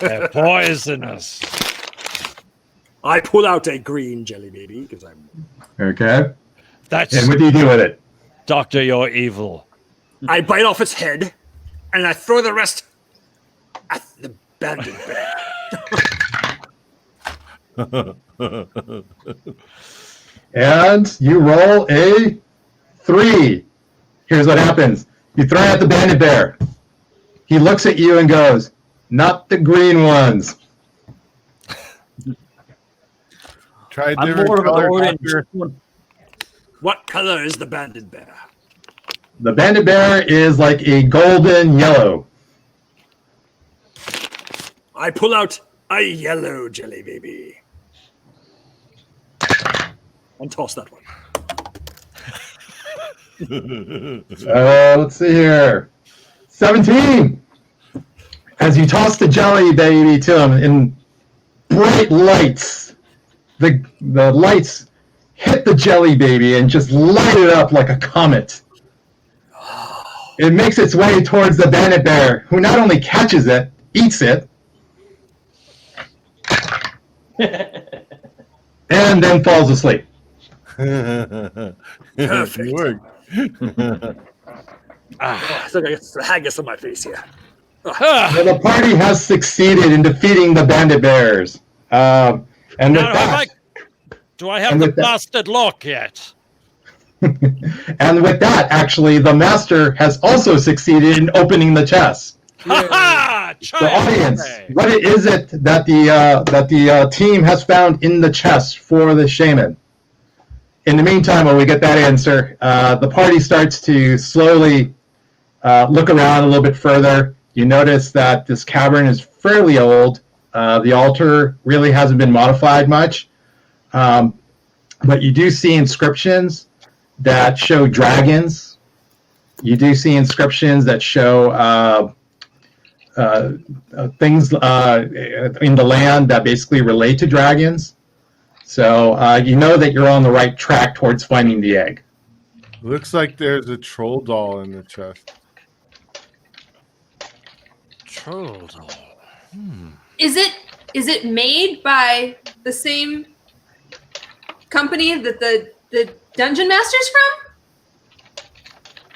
They're poisonous. I pull out a green jelly baby because I'm... Okay. That's... And what do you do with it? Doctor, you're evil. I bite off its head, and I throw the rest at the bandit bear. And you roll a 3. Here's what happens. You throw it at the bandit bear. He looks at you and goes, "Not the green ones." Try I'm different more of an color, orange. doctor. What color is the bandit bear? The bandit bear is like a golden yellow. I pull out a yellow jelly baby. And toss that one. Let's see here. 17. As you toss the jelly baby to him in bright lights, the lights hit the jelly baby and just light it up like a comet. It makes its way towards the bandit bear, who not only catches it, eats it, and then falls asleep. Perfect. Still got the haggis on my face here. Well, the party has succeeded in defeating the bandit bears. And with that, do I have the blasted lock yet? and with that, actually, the master has also succeeded in opening the chest. The audience, what is it that the team has found in the chest for the shaman? In the meantime, while we get that answer, the party starts to slowly look around a little bit further. You notice that this cavern is fairly old. The altar really hasn't been modified much. But you do see inscriptions that show dragons. You do see inscriptions that show things in the land that basically relate to dragons. So you know that you're on the right track towards finding the egg. Looks like there's a troll doll in the chest. Troll doll. Is it made by the same company that the Dungeon Master's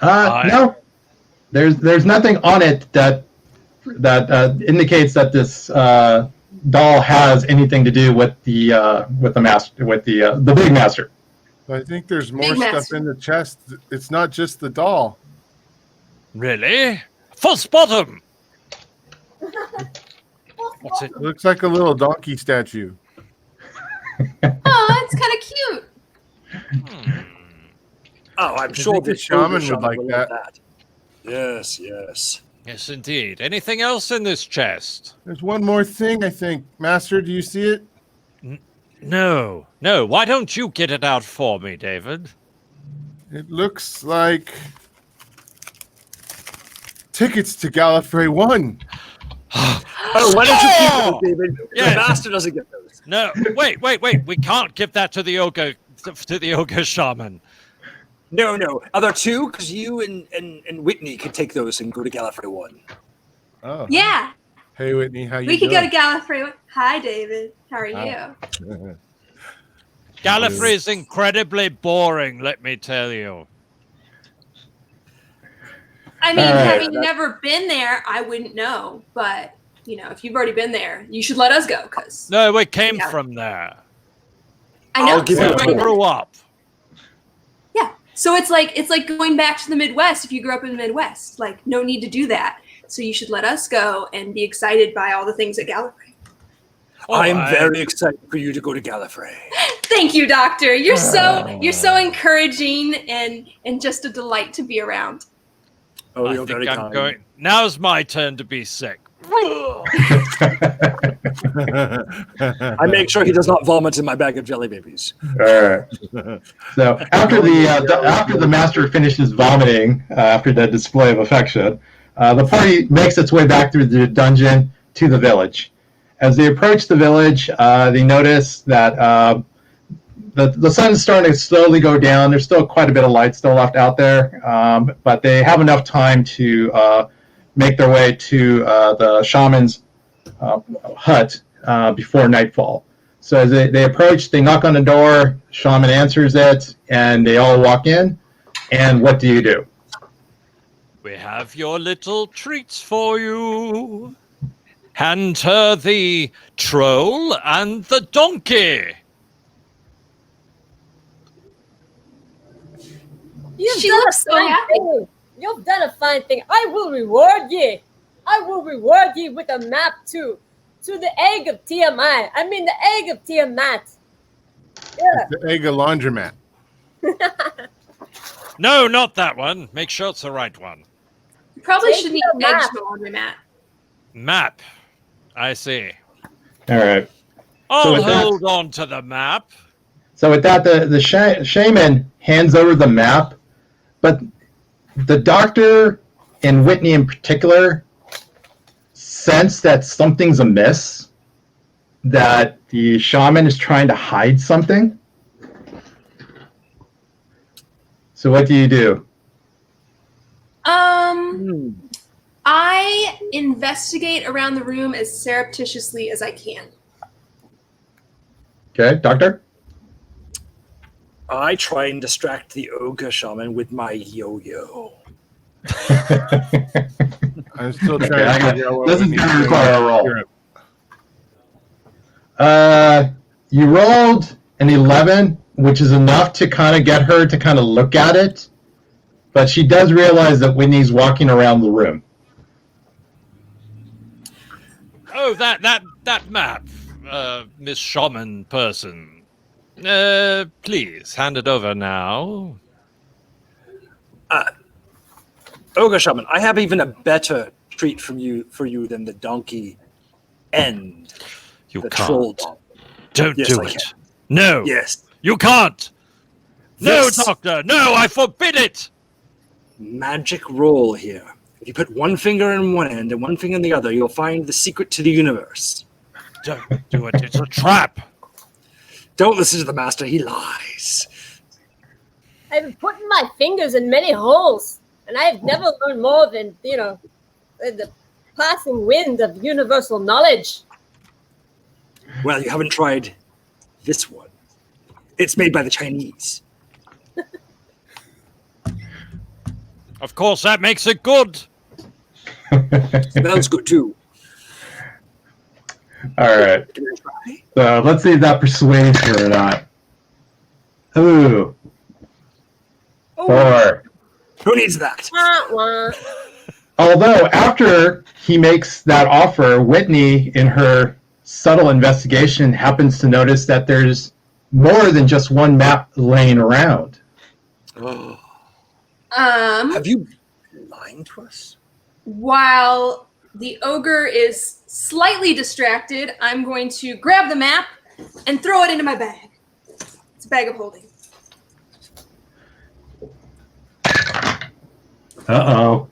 from? No, there's nothing on it that indicates that this doll has anything to do with the big master. I think there's more Big stuff master. in the chest. It's not just the doll. Really? False bottom. What's it? Looks like a little donkey statue. Oh, it's kind of cute. Oh, I'm I sure think the the shaman would like will that. love that. Yes, yes. Yes, indeed. Anything else in this chest? There's one more thing, I think. Master, do you see it? No. Why don't you get it out for me, David? It looks like tickets to Gallifrey 1. Oh, why don't you keep those, David? Yeah. The master doesn't get those. No, wait. We can't give that to the ogre shaman. No. Other two? Because you and Whitney could take those and go to Gallifrey 1. Oh. Yeah, Hey, Whitney, how you we could doing? go to Gallifrey. Hi, David. How are you? Gallifrey is incredibly boring, let me tell you. I mean, All right. having never been there, I wouldn't know. But if you've already been there, you should let us go. Cause No, we came Yeah. from there. I know. I'll give Where you we a grew up. Yeah. So it's like going back to the Midwest if you grew up in the Midwest. Like, no need to do that. So you should let us go and be excited by all the things at Gallifrey. I'm very excited for you to go to Gallifrey. Thank you, Doctor. You're so encouraging and just a delight to be around. Oh, I you're very think I'm kind. going. Now's my turn to be sick. I make sure he does not vomit in my bag of jelly babies. All right. So after the master finishes vomiting after the display of affection, the party makes its way back through the dungeon to the village. As they approach the village, they notice that the sun is starting to slowly go down. There's still quite a bit of light still left out there, but they have enough time to make their way to the shaman's hut before nightfall. So as they approach, they knock on the door, shaman answers it, and they all walk in. And what do you do? We have your little treats for you. Hand her the troll and the donkey. She looks so happy. You've done a fine thing. I will reward ye. I will reward ye with a map to the egg of Tiamat. I mean the egg of Tiamat. Yeah. The egg of laundromat. No, not that one. Make sure it's the right one. You probably Take should need your eggs map. to laundromat. Map. I see. All right. I'll with that- hold on to the map. So with that, the shaman hands over the map, but the doctor and Whitney in particular sense that something's amiss, that the shaman is trying to hide something. So what do you do? I investigate around the room as surreptitiously as I can. Okay, doctor? I try and distract the ogre shaman with my yo-yo. I'm still trying Okay, to figure out what this we is need going to do require a roll. here. You rolled an 11, which is enough to kind of get her to kind of look at it, but she does realize that Whitney's walking around the room. Oh, that map, Miss Shaman person. Please hand it over now. Ogre shaman, I have even a better treat for you than the donkey and You the can't. troll doll. Don't Yes, do I it. can. No. Yes. You can't. No, This doctor. No, I forbid it. magic roll here. If you put one finger in one end and one finger in the other, you'll find the secret to the universe. Don't do it. It's a trap. Don't listen to the master. He lies. I've been putting my fingers in many holes, and I have never learned more than, the passing wind of universal knowledge. Well, you haven't tried this one. It's made by the Chinese. Of course, that makes it good. Smells good too. All right. Can I try? So let's see if that persuades her or not. Ooh. 4. Who needs that? Wah, wah. Although after he makes that offer, Whitney, in her subtle investigation, happens to notice that there's more than just one map laying around. Oh. Have you been lying to us? While the ogre is slightly distracted, I'm going to grab the map and throw it into my bag. It's a bag of holding. Uh-oh.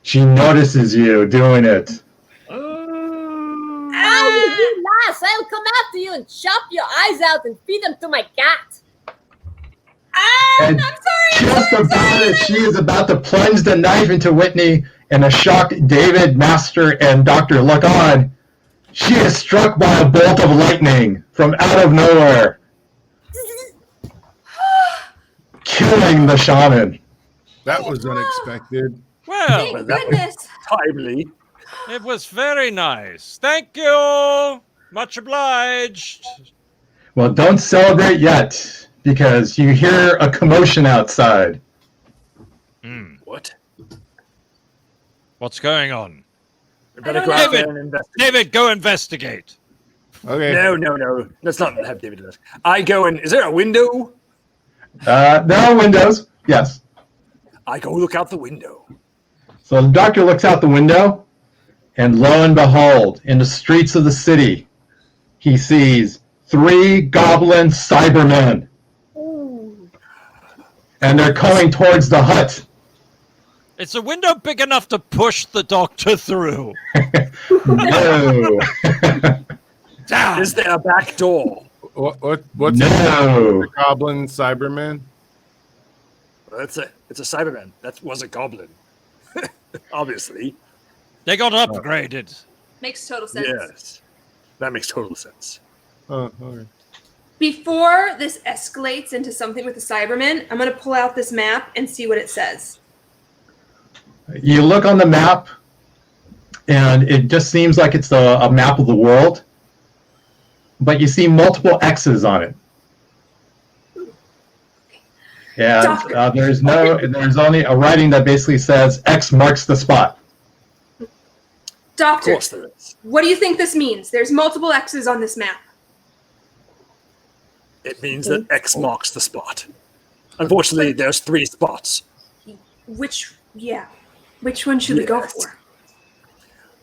She notices you doing it. You lass, I'll come after you and chop your eyes out and feed them to my cat. And I'm sorry. just about as she is about to plunge the knife into Whitney and a shocked David, Master, and Doctor look on, she is struck by a bolt of lightning from out of nowhere, killing the shaman. That was unexpected. Well, Thank goodness. Timely. it was very nice. Thank you. Much obliged. Well, don't celebrate yet, because you hear a commotion outside. What? What's going on? We better I go don't out know. there and investigate. David, go investigate. Okay. No. Let's not have David do that. I go in. Is there a window? There are windows, yes. I go look out the window. So the doctor looks out the window, and lo and behold, in the streets of the city, he sees 3 goblin Cybermen. And they're coming towards the hut. It's a window big enough to push the doctor through. No. Down. Is there a back door? What's No. the Goblin Cyberman? Well, it's a Cyberman. That was a goblin. Obviously. They got upgraded. Makes total sense. Yes. That makes total sense. Oh, okay. Before this escalates into something with the Cybermen, I'm going to pull out this map and see what it says. You look on the map, and it just seems like it's a map of the world, but you see multiple X's on it. And there's only a writing that basically says X marks the spot. Of Doctor, course there is. what do you think this means? There's multiple X's on this map. It means that X marks the spot. Unfortunately, there's 3 spots. Which one should we go Yes. for?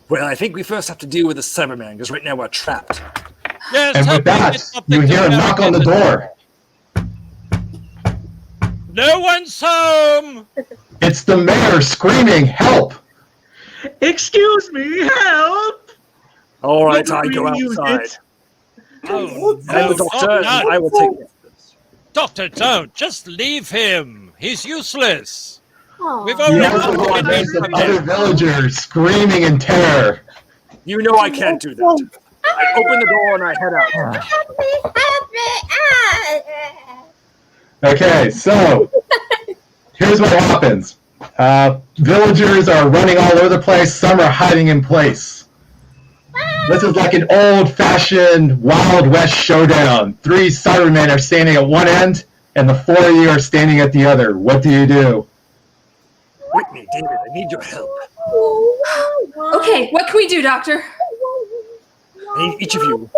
Well, I think we first have to deal with the Cyberman, because right now we're trapped. Yes, And with that, you hear a knock on the door. No one's home. It's the mayor screaming, "Help!" Excuse me, help! All right, What I go green unit? outside. Oh, And the doctor, and I will take it. Doctor, don't. Just leave him. He's useless. We've You only have to go got against the other villagers screaming in terror. You know I can't do that. I open the door and I head out. Okay, so here's what happens. Villagers are running all over the place. Some are hiding in place. This is like an old-fashioned Wild West showdown. 3 Cybermen are standing at one end, and the 4 of you are standing at the other. What do you do? Whitney, David, I need your help. Okay, what can we do, Doctor? I need each of you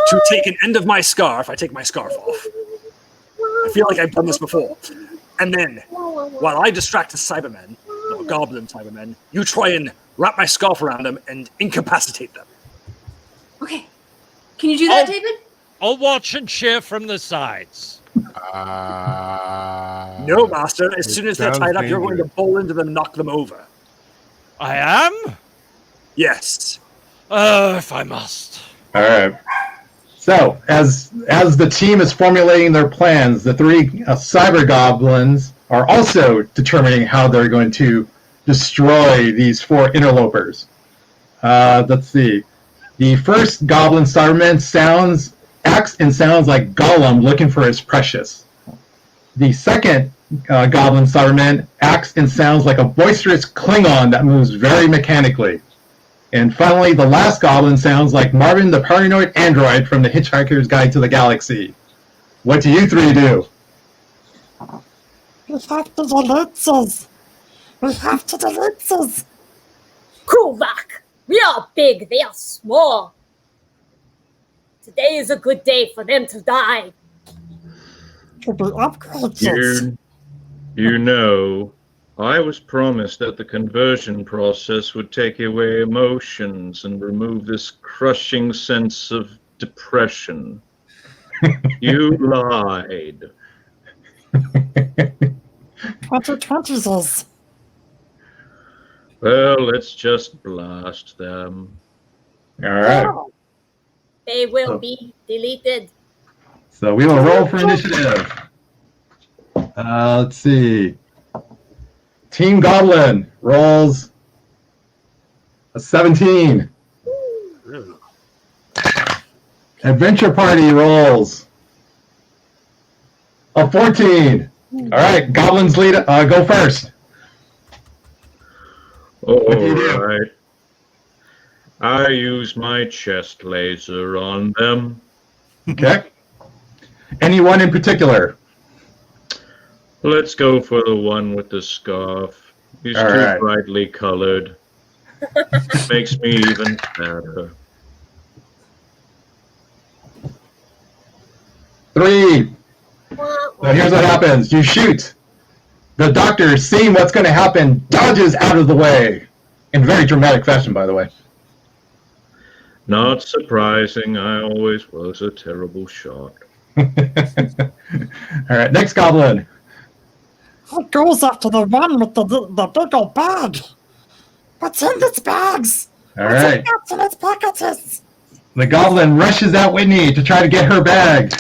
to take an end of my scarf. I take my scarf off. I feel like I've done this before. And then, while I distract the Cybermen, or Goblin Cybermen, you try and wrap my scarf around them and incapacitate them. Okay. Can you do that, David? I'll watch and cheer from the sides. No, Master. As soon as they're sounds tied up, you're going to dangerous. bowl into them, knock them over. I am? Yes. If I must. All right. So, as the team is formulating their plans, the three cyber goblins are also determining how they're going to destroy these four interlopers. Let's see. The first goblin cyberman acts and sounds like Gollum looking for his precious. The second goblin cyberman acts and sounds like a boisterous Klingon that moves very mechanically. And finally, the last goblin sounds like Marvin the paranoid android from The Hitchhiker's Guide to the Galaxy. What do you three do? We have to delete this. We have to delete this. Kuvak, we are big, they are small. Today is a good day for them to die. To be upgraded. You know, I was promised that the conversion process would take away emotions and remove this crushing sense of depression. You lied. 2020s. Well, let's just blast them. All right. They will be deleted. So we will roll for initiative. Let's see. Team Goblin rolls a 17. Adventure Party rolls a 14. All right, Goblins lead. Go first. All right. I use my chest laser on them. Okay. Anyone in particular? Let's go for the one with the scarf. He's All too right. brightly colored. Makes me even sadder. 3. So here's what happens. You shoot. The doctor, seeing what's going to happen, dodges out of the way. In very dramatic fashion, by the way. Not surprising. I always was a terrible shot. All right, next Goblin. It goes after the one with the big old bag. What's in these bags? All right. What's in its pockets? The Goblin rushes at Whitney to try to get her bag.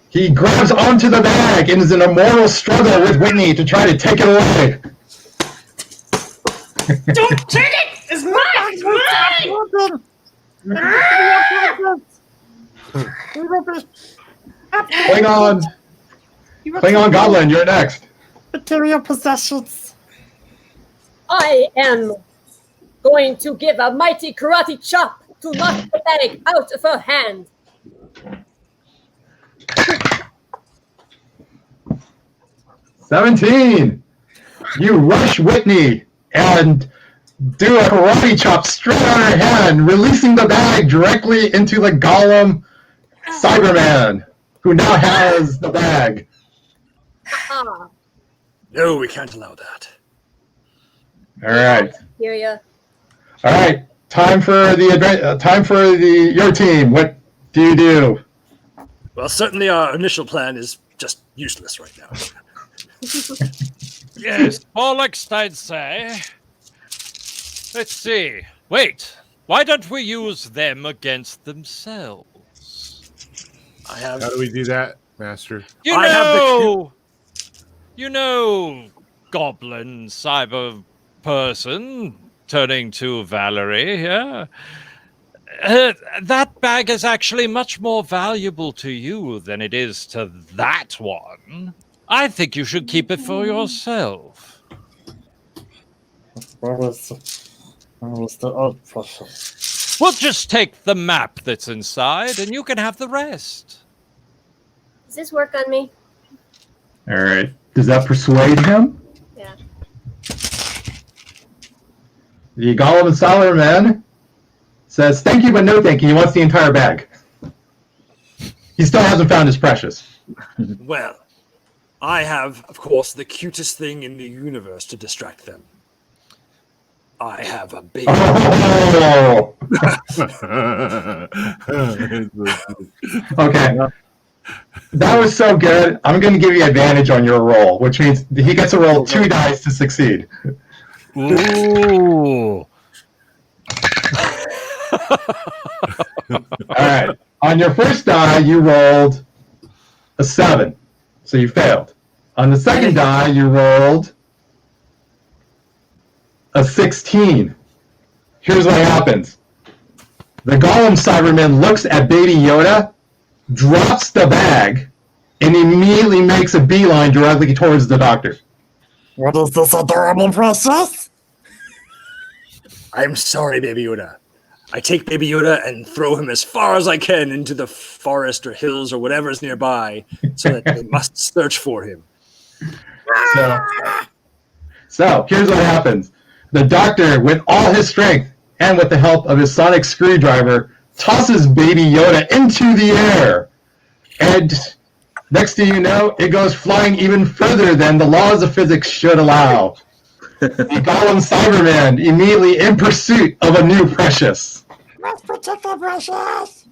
He grabs onto the bag and is in a mortal struggle with Whitney to try to take it away. Don't take it! It's mine! Klingon Goblin, you're next. Material possessions. I am going to give a mighty karate chop to knock the bag out of her hand. "17. You rush Whitney and do a karate chop straight on her hand, releasing the bag directly into the Gollum Cyberman, who now has the bag. Ah, No, we can't allow that. All right. hear ya. All right. Time for your team. What do you do? Well, certainly our initial plan is just useless right now. Yes, bollocks, I'd say. Let's see. Wait, why don't we use them against themselves? How do we do that, Master? You know, goblin cyber person turning to Valerie, yeah? That bag is actually much more valuable to you than it is to that one. I think you should keep it for yourself. Where was the old precious? We'll just take the map that's inside, and you can have the rest. Does this work on me? All right. Does that persuade him? Yeah. The Gollum Cyberman says, "Thank you, but no thank you." He wants the entire bag. He still hasn't found his precious. Well, I have, of course, the cutest thing in the universe to distract them. I have a baby. Oh! Okay. That was so good. I'm going to give you advantage on your roll, which means he gets to roll 2 dice to succeed. Ooh. All right. On your first die, you rolled a 7, so you failed. On the second die, you rolled a 16. Here's what happens. The Golem Cyberman looks at Baby Yoda, drops the bag, and immediately makes a beeline directly towards the doctor. What is this adorable process? I'm sorry, Baby Yoda. I take Baby Yoda and throw him as far as I can into the forest or hills or whatever is nearby so that they must search for him. So here's what happens. The doctor, with all his strength and with the help of his sonic screwdriver, tosses Baby Yoda into the air. And next thing you know, it goes flying even further than the laws of physics should allow. The Golem Cyberman immediately in pursuit of a new Precious. Must protect the precious.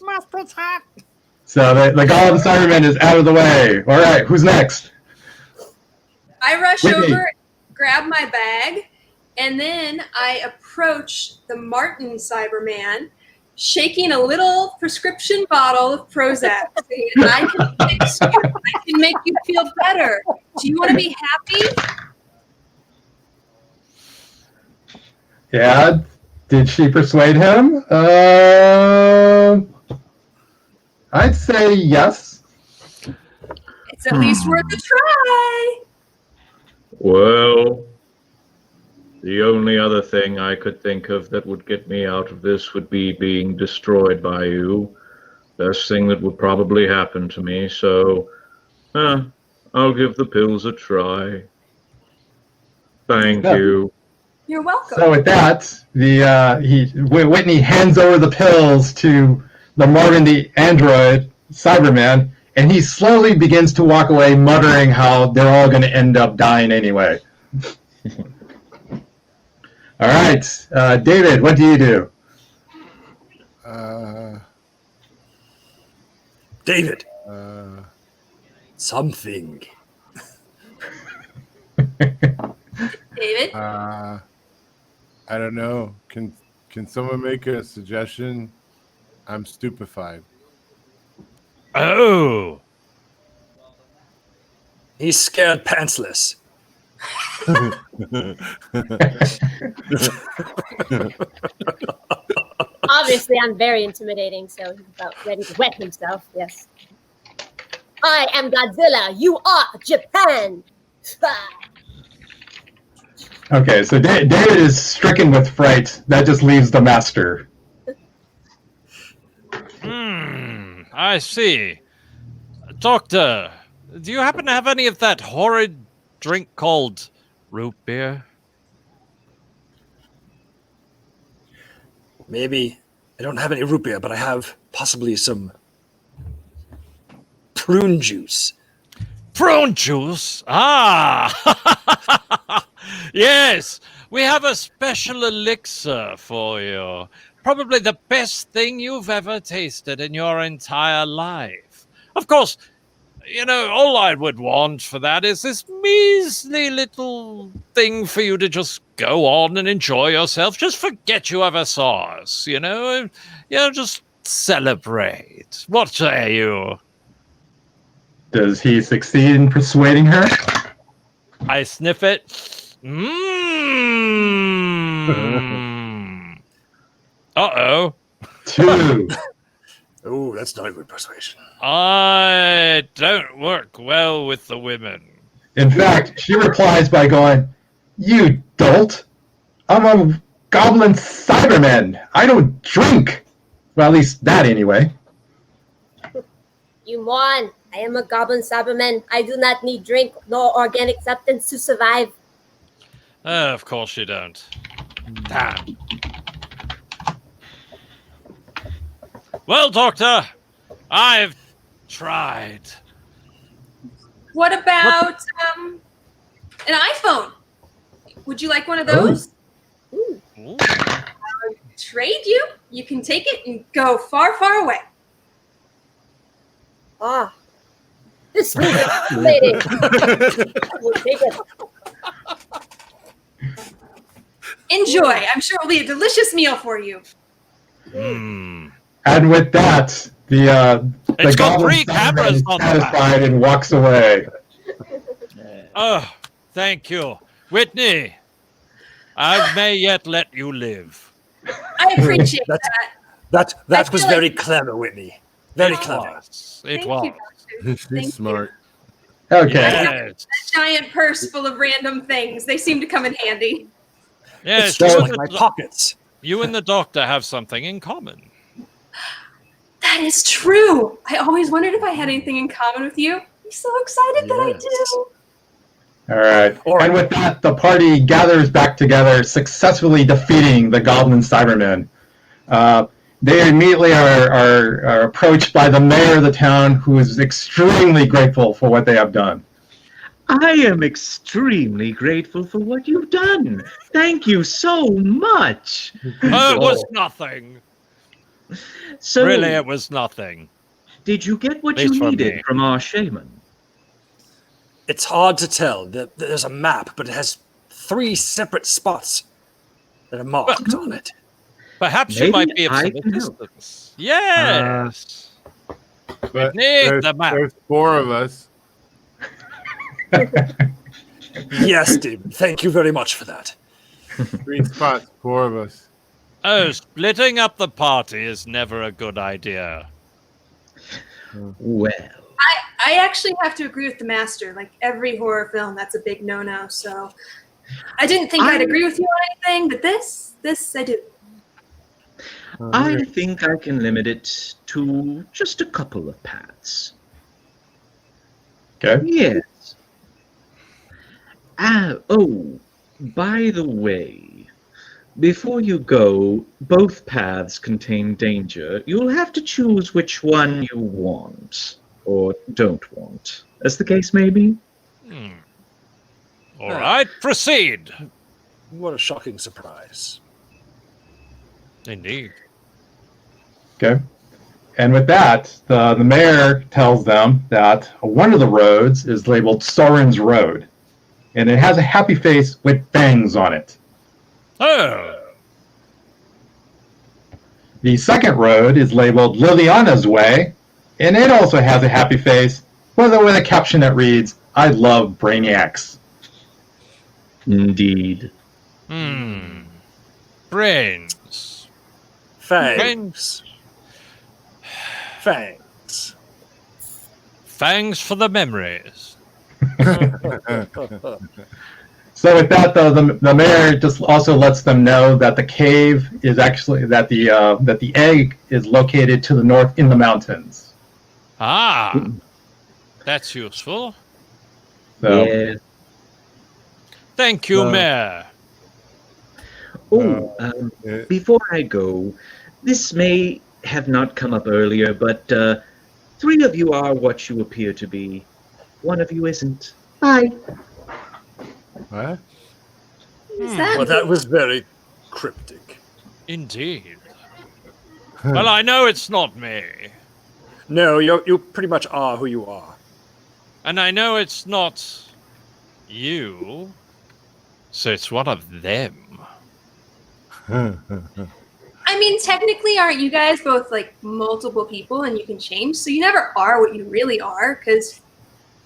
Must protect. So the Golem Cyberman is out of the way. All right, who's next? I rush Whitney. over, grab my bag, and then I approach the Martin Cyberman, shaking a little prescription bottle of Prozac. Saying, I can fix you. I can make you feel better. Do you want to be happy? Yeah, did she persuade him? I'd say yes. It's at least worth a try. Well, the only other thing I could think of that would get me out of this would be being destroyed by you. Best thing that would probably happen to me, so I'll give the pills a try. Thank you. You're welcome. So with that, Whitney hands over the pills to the Marvin the android Cyberman, and he slowly begins to walk away, muttering how they're all going to end up dying anyway. All right, David, what do you do? David. Something. David? I don't know. Can someone make a suggestion? I'm stupefied. Oh. He's scared pantsless. Obviously, I'm very intimidating, so he's about ready to wet himself. Yes. I am Godzilla. You are Japan. Okay, so David is stricken with fright. That just leaves the master. I see. Doctor, do you happen to have any of that horrid drink called root beer? Maybe. I don't have any root beer, but I have possibly some prune juice. Prune juice? Ah! Yes, we have a special elixir for you. Probably the best thing you've ever tasted in your entire life. Of course, you know, all I would want for that is this measly little thing for you to just go on and enjoy yourself. Just forget you ever saw us, you know? Just celebrate. What say you? Does he succeed in persuading her? I sniff it. Mmm. Uh-oh. 2. Oh, that's not a good persuasion. I don't work well with the women. In fact, she replies by going, "You dolt! I'm a goblin Cyberman. I don't drink. Well, at least that anyway." You moron. I am a goblin Cyberman. I do not need drink nor organic substance to survive. Of course you don't. Damn. Well, Doctor, I've tried. What about an iPhone? Would you like one of those? Ooh. Trade you? You can take it and go far, far away. Ah. This lady. I will take it. Enjoy. I'm sure it will be a delicious meal for you. Mm. And with that, the It's got goblin 3 cameras is on the back. satisfied and walks away. Oh, thank you. Whitney, I may yet let you live. I appreciate That- that. That was feel very like- clever, Whitney. Very Oh. clever. It Thank was. you, Doctor. She's Thank you. smart. Okay. Yes. A giant purse full of random things. They seem to come in handy. Yes, It's just you, like and my the, pockets. you and the doctor have something in common. That is true. I always wondered if I had anything in common with you. I'm so excited that I Yes. do. All right. All right. And with that, the party gathers back together, successfully defeating the Goblin Cybermen. They immediately are approached by the mayor of the town, who is extremely grateful for what they have done. I am extremely grateful for what you've done. Thank you so much. Oh, it was nothing. So, Really, it was nothing. did you get what At least you for needed me. from our shaman? It's hard to tell. There's a map, but it has 3 separate spots that are marked on it. Perhaps you Maybe might be of I some can help. assistance. Yes. But Whitney, the map. there's 4 of us. Yes, David. Thank you very much for that. 3 spots, 4 of us. Oh, splitting up the party is never a good idea. Well, I actually have to agree with the master. Like every horror film, that's a big no-no. So I didn't think I'd agree with you on anything, but this I do. I think I can limit it to just a couple of paths. Okay. Yes. Oh, by the way, before you go, both paths contain danger. You'll have to choose which one you want or don't want, as the case may be. All right, proceed. What a shocking surprise. Indeed. Okay. And with that, the mayor tells them that one of the roads is labeled Soren's Road, and it has a happy face with fangs on it. Oh, The second road is labeled Liliana's Way, and it also has a happy face, with a caption that reads, "I love brainiacs." Indeed. brains. Fangs. Fangs. Fangs for the memories. So with that, though, the mayor just also lets them know that the cave is actually that the egg is located to the north in the mountains. Ah, that's useful. So Yeah. Thank you, Mayor. Oh, Yeah. before I go, this may have not come up earlier, but 3 of you are what you appear to be. 1 of you isn't. Bye. What? Is that Well, that was very cryptic. Indeed. Well, I know it's not me. No, you pretty much are who you are. And I know it's not you. So it's one of them. I mean, technically, aren't you guys both like multiple people and you can change? So you never are what you really are because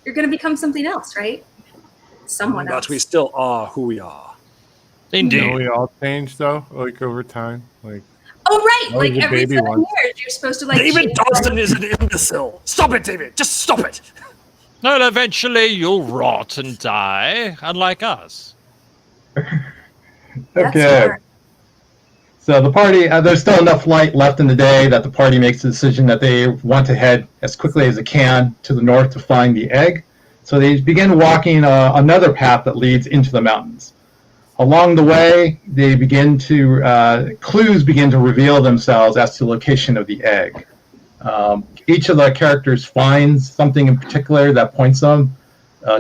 you're going to become something else, right? Someone else. But we still are who we are. Indeed. Don't we all change though? Like over time? Like Oh, right. I was Like a every baby 7 once. years, you're supposed to like David change. Dawson is an imbecile. Stop it, David. Just stop it. Well, eventually you'll rot and die, unlike us. That's okay. smart. So the party, there's still enough light left in the day that the party makes the decision that they want to head as quickly as they can to the north to find the egg. So they begin walking another path that leads into the mountains. Along the way, they begin to clues begin to reveal themselves as to the location of the egg. Each of the characters finds something in particular that points them.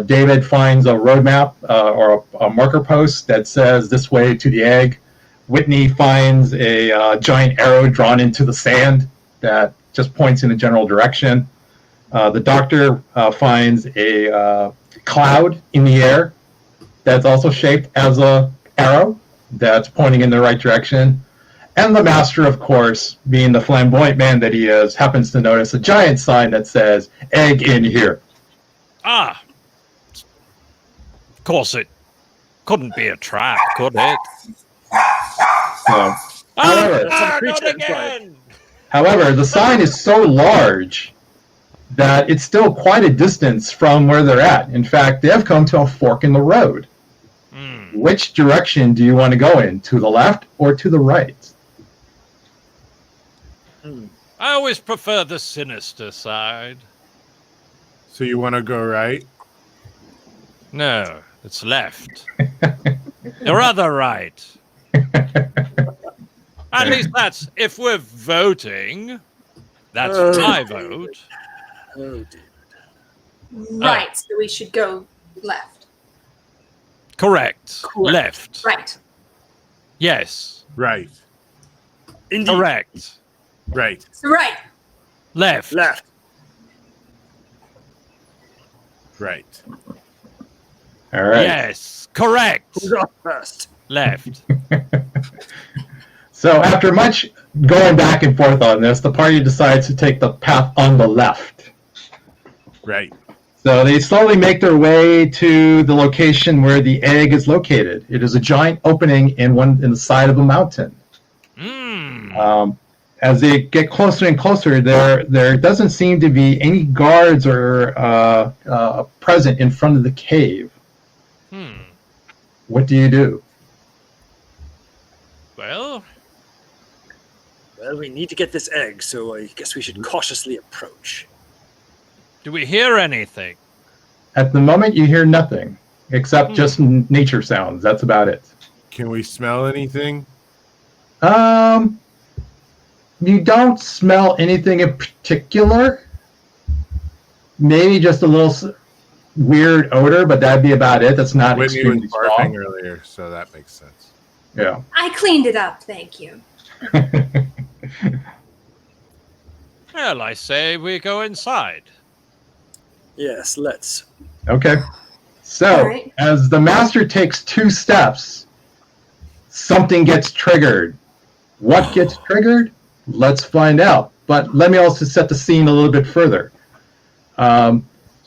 David finds a roadmap or a marker post that says this way to the egg. Whitney finds a giant arrow drawn into the sand that just points in a general direction. The doctor finds a cloud in the air that's also shaped as a arrow that's pointing in the right direction. And the master, of course, being the flamboyant man that he is, happens to notice a giant sign that says, egg in here. Ah. Of course it couldn't be a trap, could it? So, however, not again! However, the sign is so large that it's still quite a distance from where they're at. In fact, they have come to a fork in the road. Which direction do you want to go in? To the left or to the right? I always prefer the sinister side. So you want to go right? No, it's left. Or rather right. At least that's, if we're voting, that's my vote. Right, so we should go left. Correct. Left. Right. Yes. Right. Indeed. Correct. Right. So right. Left. Left. Right. All right. Yes. Correct. Who's up first? Left. So after much going back and forth on this, the party decides to take the path on the left. Right. So they slowly make their way to the location where the egg is located. It is a giant opening in the side of a mountain. As they get closer and closer, there doesn't seem to be any guards or present in front of the cave. What do you do? Well, we need to get this egg, so I guess we should cautiously approach. do we hear anything? At the moment, you hear nothing except just nature sounds. That's about it. Can we smell anything? You don't smell anything in particular. Maybe just a little weird odor, but that'd be about it. That's not Whitney was extremely barfing strong. earlier, so that makes sense. Yeah. I cleaned it up, thank you. Well, I say we go inside. Yes, let's. Okay. So, All right. as the master takes 2 steps, something gets triggered. What gets triggered? Let's find out. But let me also set the scene a little bit further.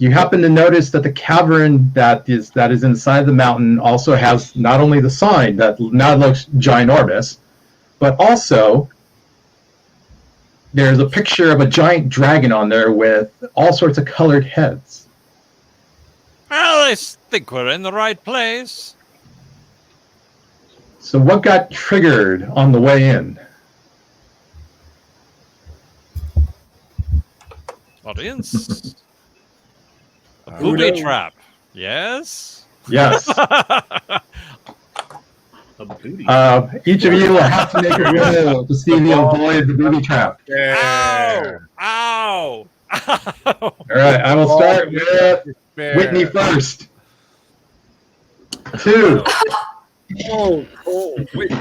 You happen to notice that the cavern that is inside the mountain also has not only the sign that now looks ginormous, but also there's a picture of a giant dragon on there with all sorts of colored heads. Well, I think we're in the right place. So what got triggered on the way in? Audience? A booby trap. Yes? Yes. A booty. Each of you will have to make a roll to see if you avoid the booby trap. Ow! Ow! All right, I will start with Whitney first. 2. Wait.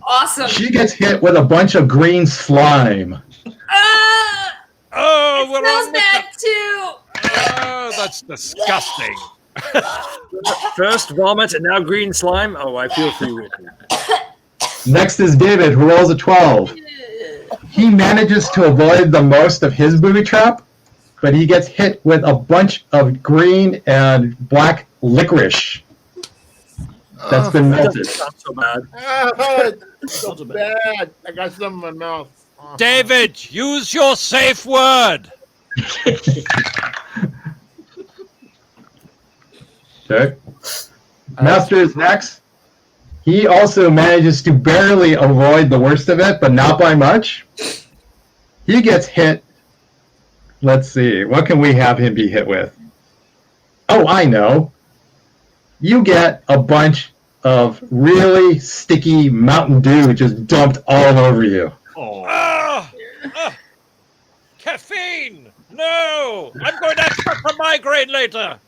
Awesome. She gets hit with a bunch of green slime. Oh, It we're smells on bad too. Oh, that's disgusting. First vomit and now green slime. Oh, I feel for you, Whitney. Next is David, who rolls a 12. He manages to avoid the most of his booby trap, but he gets hit with a bunch of green and black licorice that's been melted. Not so bad. So bad. I got some in my mouth. David, use your safe word. Okay. Master is next. He also manages to barely avoid the worst of it, but not by much. He gets hit. Let's see. What can we have him be hit with? Oh, I know. You get a bunch of really sticky Mountain Dew just dumped all over you. Caffeine! No! I'm going to suffer a migraine later.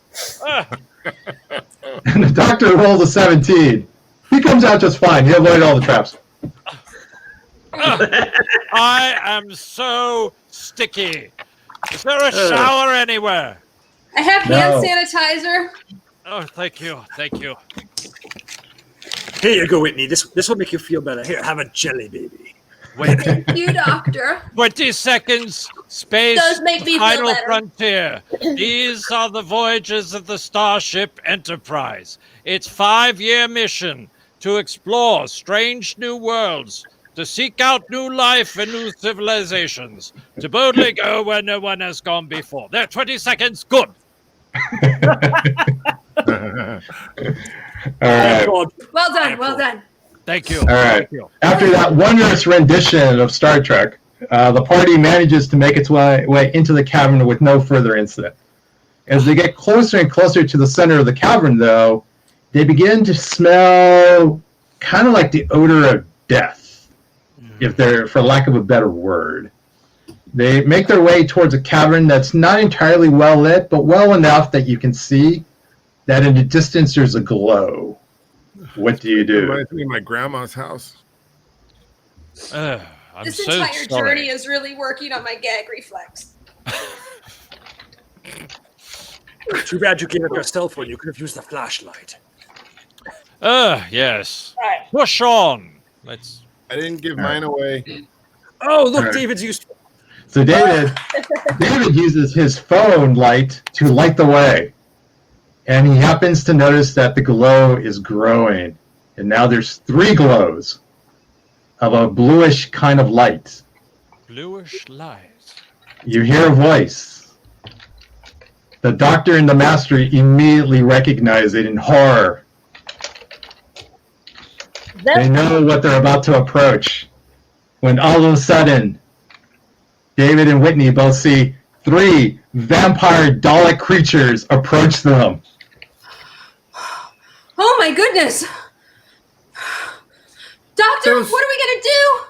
And the doctor rolls a 17. He comes out just fine. He avoided all the traps. I am so sticky. Is there a shower anywhere? I have hand sanitizer. Oh, thank you. Thank you. Here you go, Whitney. This will make you feel better. Here, have a jelly baby. Wait, Thank you, Doctor. 20 seconds. Space. Does make me feel Final better. frontier. These are the voyages of the Starship Enterprise. Its 5-year mission to explore strange new worlds, to seek out new life and new civilizations, to boldly go where no one has gone before. There, 20 seconds. Good. All right. Well done. Well done. Thank you. All right. Thank you. After that wondrous rendition of Star Trek, the party manages to make its way into the cavern with no further incident. As they get closer and closer to the center of the cavern, though, they begin to smell kind of like the odor of death, if they're, for lack of a better word. They make their way towards a cavern that's not entirely well lit, but well enough that you can see that in the distance there's a glow. What do you do? Reminds me of my grandma's house. I'm This so entire sorry. journey is really working on my gag reflex. Too bad you gave up your cell phone. You could have used the flashlight. Yes. Push on. Let's. I didn't give mine away. Oh, look, Right. David's useful. So David uses his phone light to light the way. And he happens to notice that the glow is growing. And now there's 3 glows of a bluish kind of light. Bluish light. You hear a voice. The doctor and the master immediately recognize it in horror. They know what they're about to approach. When all of a sudden, David and Whitney both see 3 vampire Dalek creatures approach them. Oh my goodness! Doctor, Those- what are we gonna do?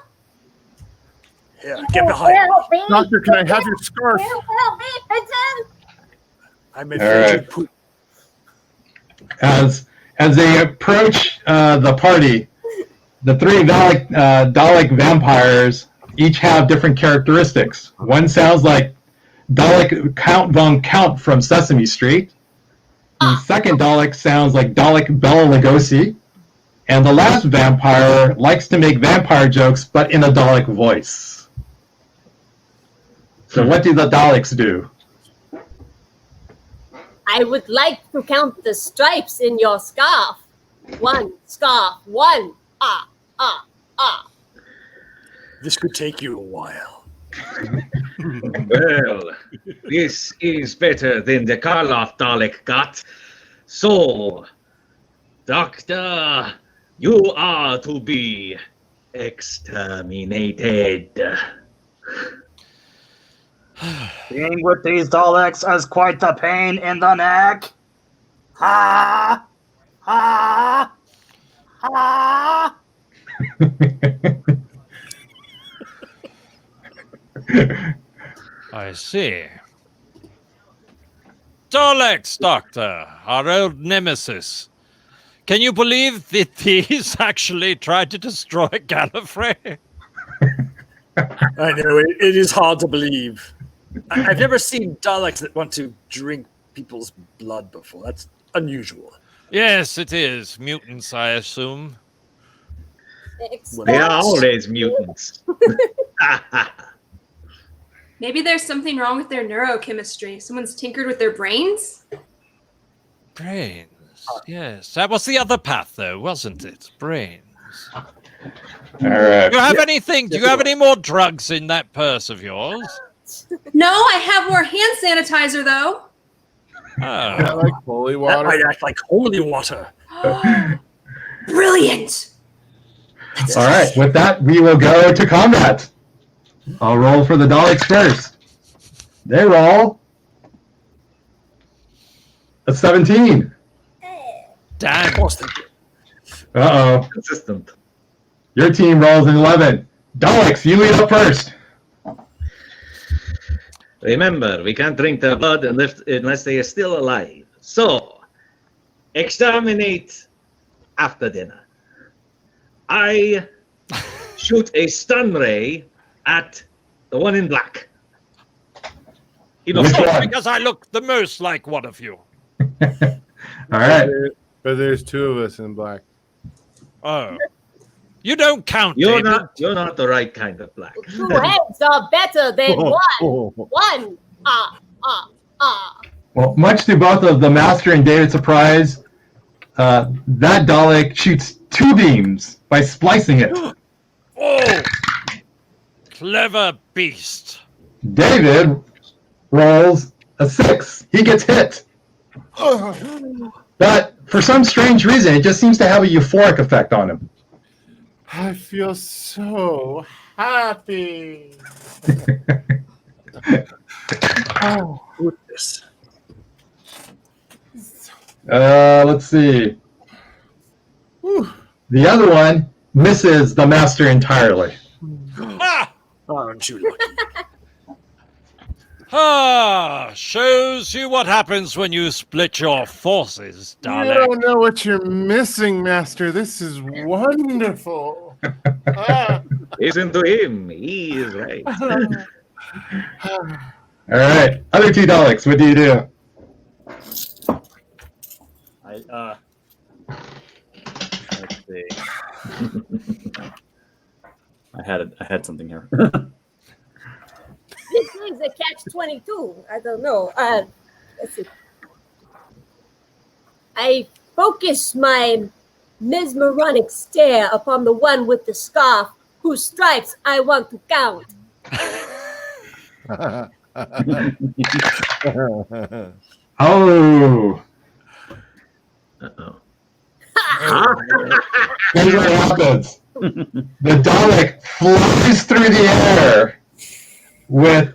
Here, get behind me. Help me. Doctor, can I have your scarf? Help me, Vincent. I'm All afraid right. you poop. As they approach the party, the 3 Dalek vampires each have different characteristics. One sounds like Dalek Count Von Count from Sesame Street. The second Dalek sounds like Dalek Bela Lugosi. And the last vampire likes to make vampire jokes, but in a Dalek voice. So what do the Daleks do? I would like to count the stripes in your scarf. 1 scarf, 1. Ah, ah, ah. This could take you a while. Well, this is better than the Karloff Dalek got. So, Doctor, you are to be exterminated. Being with these Daleks is quite the pain in the neck. Ha! Ha! Ha! I see. Daleks, Doctor, our old nemesis. Can you believe that these actually tried to destroy Gallifrey? I know, it is hard to believe. I've never seen Daleks that want to drink people's blood before. That's unusual. Yes, it is. Mutants, I assume. They are always mutants. Maybe there's something wrong with their neurochemistry. Someone's tinkered with their brains? Brains. Yes, that was the other path, though, wasn't it? Brains. All right. Do you have anything? Do you have any more drugs in that purse of yours? No, I have more hand sanitizer, though. I Oh, like holy That water. might act like holy water. Brilliant! All right. With that, we will go to combat. I'll roll for the Daleks first. They roll a 17. damn. Uh-oh. Consistent. Your team rolls an 11. Daleks, you lead up first. Remember, we can't drink their blood unless they are still alive. So, exterminate after dinner. I shoot a stun ray at the one in black. He looks Which one? Because I look the most like one of you. All right. But there's 2 of us in black. Oh. You don't count, You're David. not the right kind of black. 2 heads are better than one. Well, much to both of the Master and David's surprise, that Dalek shoots 2 beams by splicing it. Oh! Clever beast. David rolls a 6. He gets hit. But for some strange reason, it just seems to have a euphoric effect on him. I feel so happy. Oh, goodness. Let's see. The other one misses the Master entirely. Ah! Aren't you lucky? Shows you what happens when you split your forces, You Dalek. don't know what you're missing, Master. This is wonderful. Listen to him. He is right. All right. Other 2 Daleks, what do you do? Let's see. I had something here. This is a catch-22. I don't know. Let's see. I focus my mesmeric stare upon the one with the scarf, whose stripes I want to count. Oh. Uh-oh. Here's what happens. The Dalek flies through the air with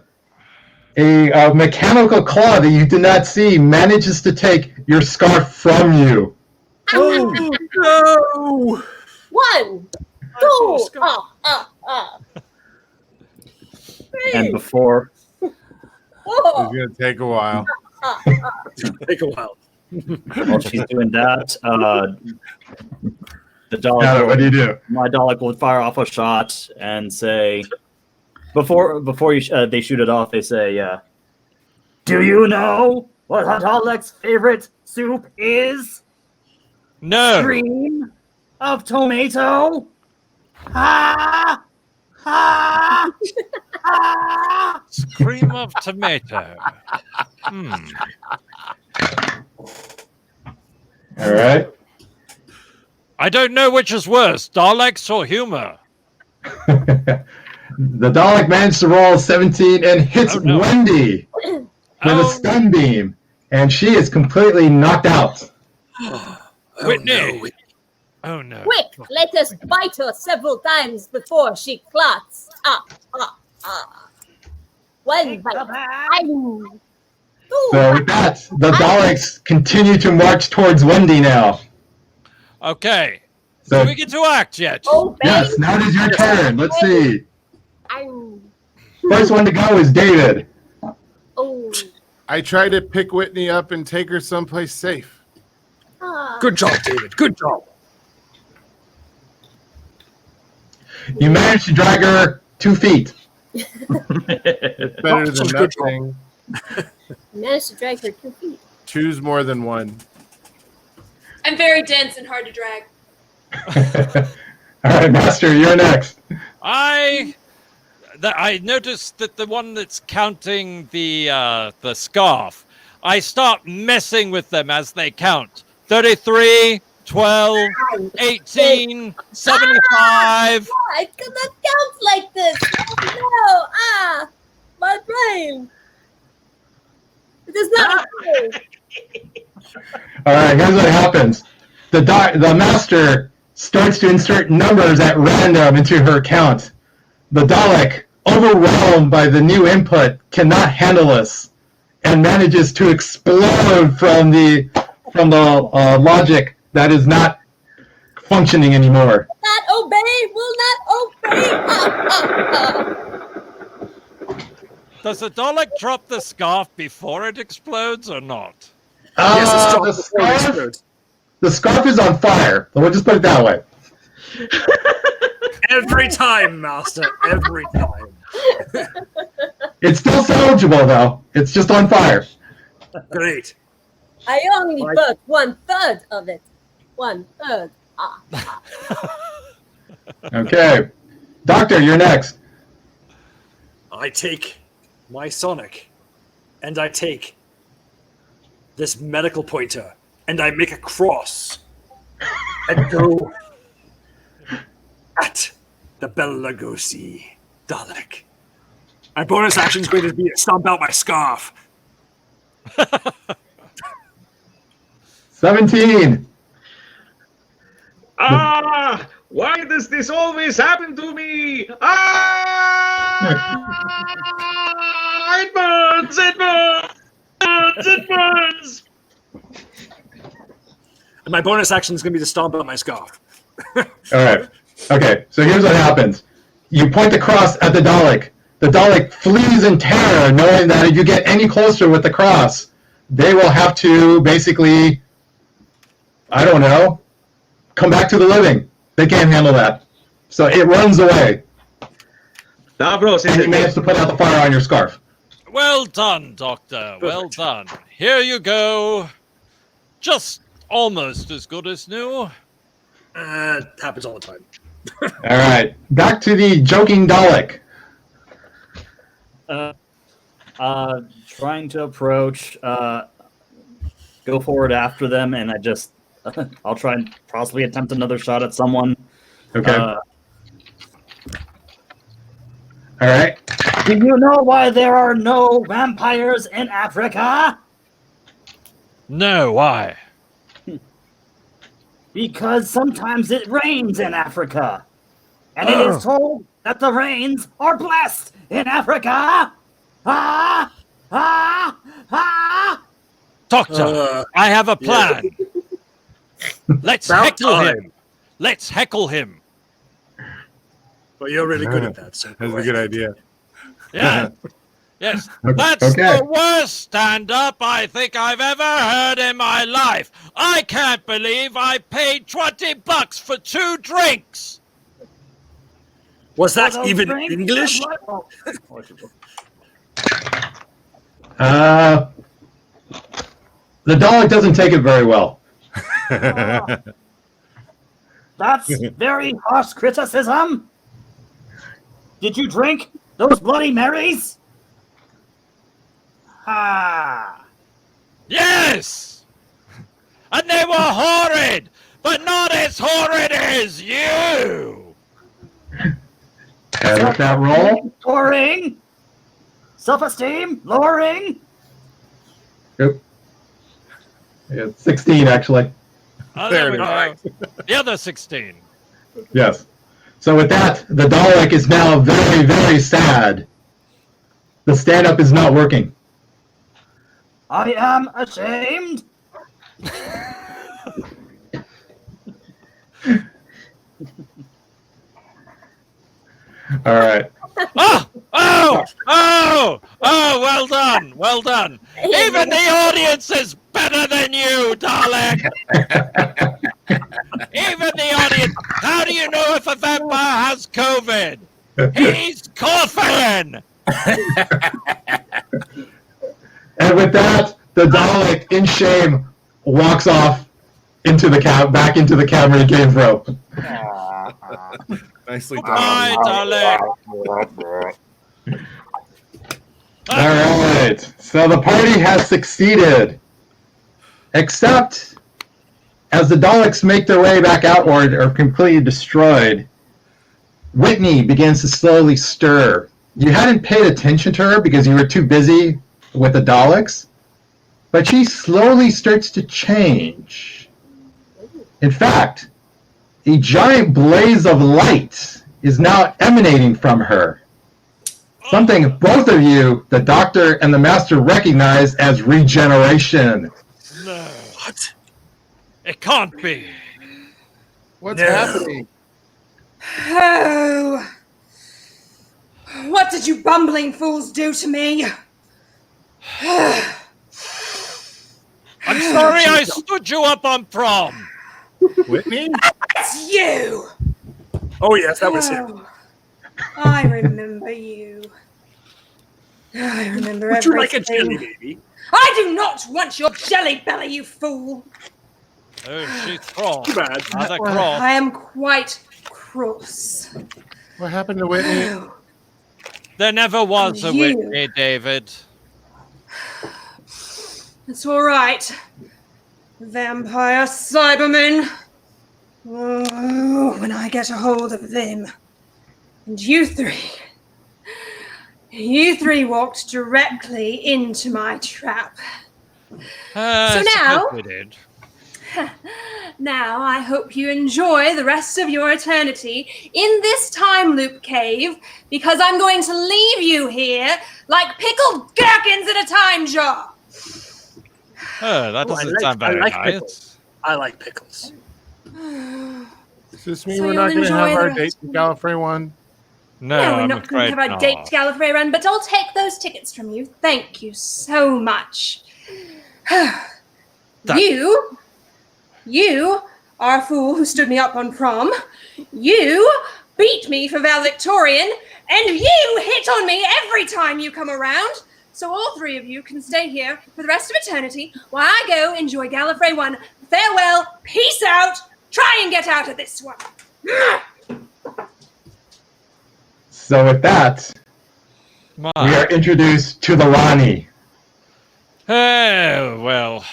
a mechanical claw that you did not see, manages to take your scarf from you. Oh, no! 1, 2, And before It's Oh, going to take a while. Take a while. while she's doing that, the Dalek. Now, what do you do? My Dalek will fire off a shot and say, before they shoot it off, they say, "Do you know what a Dalek's favorite soup is? No. Cream of tomato." Ha! Ha! Ha! Cream of tomato. All right. I don't know which is worse, Daleks or humor. The Dalek managed to roll 17 and hits no. Wendy with a stun beam, and she is completely knocked out. Whitney. Oh no. quick, let us bite her several times before she clots. One bite. Two. So with that, the Daleks continue to march towards Wendy now. Okay. So Do we get to act yet? Obey. yes, now it is your turn. Let's see. Ow. First one to go is David. Oh. I try to pick Whitney up and take her someplace safe. Good job, David. Good job. You managed to drag her 2 feet. It's better than Good job. nothing. Managed to drag her 2 feet. Choose more than one. I'm very dense and hard to drag. All right, Master, you're next. I noticed that the one that's counting the scarf, I start messing with them as they count. 33, 12, 18, 75. I cannot count like this. Oh, no. My brain. It is not good. All right, here's what happens. The Master starts to insert numbers at random into her count. The Dalek, overwhelmed by the new input, cannot handle this and manages to explode from the logic that is not functioning anymore. Not obey, will not obey. Does the Dalek drop the scarf before it explodes or not? Yes, it's The scarf is on fire. So we'll just put it that way. Every time, Master. Every time. It's still salvageable, though. It's just on fire. Great. I only burnt 1/3 of it. 1/3. Okay. Doctor, you're next. I take my Sonic, and I take this medical pointer, and I make a cross, and go at the Bela Lugosi Dalek. My bonus action is going to be to stomp out my scarf. 17. Ah! Why does this always happen to me? Ah! It burns! It burns! It burns! And my bonus action is going to be to stomp out my scarf. All right. Okay, so here's what happens. You point the cross at the Dalek. The Dalek flees in terror, knowing that if you get any closer with the cross, they will have to basically, I don't know, come back to the living. They can't handle that. So it runs away. Davros, And you managed to put out the fire on your scarf. Well done, Doctor. Well done. Here you go. Just almost as good as new. Happens all the time. All right. Back to the joking Dalek. Trying to approach, go forward after them, and I'll try and possibly attempt another shot at someone. Okay. All right. Do you know why there are no vampires in Africa? No, why? Because sometimes it rains in Africa. And it is told that the rains are blessed in Africa. Doctor, I have a plan. Let's heckle him. Let's heckle him. Well, you're really good at that. So That's a good idea. Yeah. Yes. Okay. That's the worst stand-up I think I've ever heard in my life. I can't believe I paid $20 for 2 drinks. Was that even English? The Dalek doesn't take it very well. That's very harsh criticism. Did you drink those Bloody Marys? Yes! And they were horrid, but not as horrid as you! And with that roll? Lowering. Self-esteem? Lowering? Yep. It's 16, actually. Oh, There we it go. The other 16. Yes. So with that, the Dalek is now very, very sad. The stand-up is not working. I am ashamed. All right. Oh, well done, well done. Even the audience is better than you, Dalek. Even the audience. How do you know if a vampire has COVID? He's coughing. And with that, the Dalek, in shame, walks off into the back into the cavern he came from. Nicely done. Bye, Dalek. All right. So the party has succeeded, except as the Daleks make their way back outward or completely destroyed, Whitney begins to slowly stir. You hadn't paid attention to her because you were too busy with the Daleks, but she slowly starts to change. In fact, a giant blaze of light is now emanating from her. Something both of you, the Doctor and the Master, recognize as regeneration. No. What? It can't be. What's happening? Oh, what did you bumbling fools do to me? I'm sorry I stood you up on prom. Whitney? It's you! Oh, yes, that was him. I remember you. I remember Would you like a everything. jelly baby? I do not want your jelly belly, you fool! Oh, she's cross. Too bad. Rather Well, cross. I am quite cross. What happened to Whitney? There never was a You. Whitney, David. It's all right. Vampire Cybermen. Oh, when I get a hold of them. And you three walked directly into my trap. So now, we did. now I hope you enjoy the rest of your eternity in this time loop cave, because I'm going to leave you here like pickled gherkins in a time jar. Oh, that doesn't sound very like nice. pickles. I like pickles. Does this mean So we're you'll not going to enjoy have the our rest date to Gallifrey 1? No, we're I'm not going to afraid have our date not. to Gallifrey run, but I'll take those tickets from you. Thank you so much. You are a fool who stood me up on prom. You beat me for valedictorian, and you hit on me every time you come around. So all three of you can stay here for the rest of eternity while I go enjoy Gallifrey 1. Farewell, peace out, try and get out of this one. So with that, we are introduced to the Rani. Oh, well.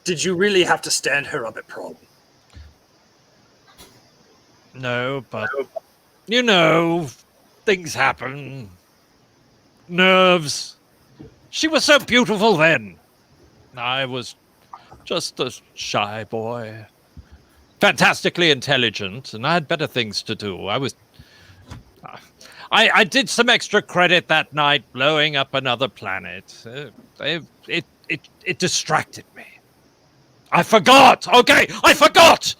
Did you really have to stand her up at prom? No, but you know, things happen. Nerves. She was so beautiful then. I was just a shy boy. Fantastically intelligent, and I had better things to do. I did some extra credit that night blowing up another planet. It distracted me. I forgot! Okay, I forgot!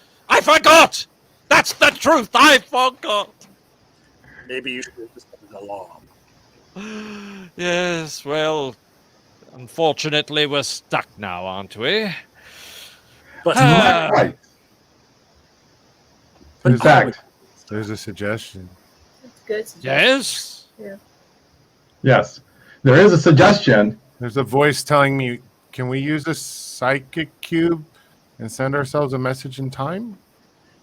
That's the truth, I forgot! Maybe you should have just put an alarm. Yes, well, unfortunately we're stuck now, aren't we? But Not quite. In fact, There's a suggestion. That's good. Yes? Yeah. yes, there is a suggestion. There's a voice telling me, can we use a psychic cube and send ourselves a message in time?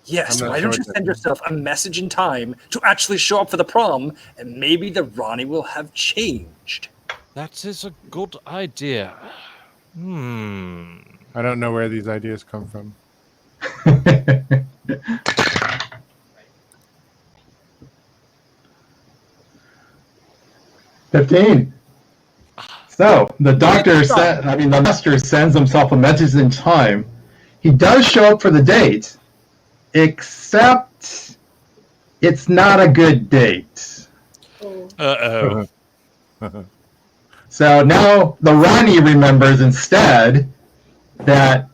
yes, I'm not why don't sure you what that send yourself a message in time to actually show up for the prom, and maybe the Rani will have changed. That is a good idea. I don't know where these ideas come from. 15. So the the master sends himself a message in time. He does show up for the date, except it's not a good date. Uh-oh. So now the Rani remembers instead that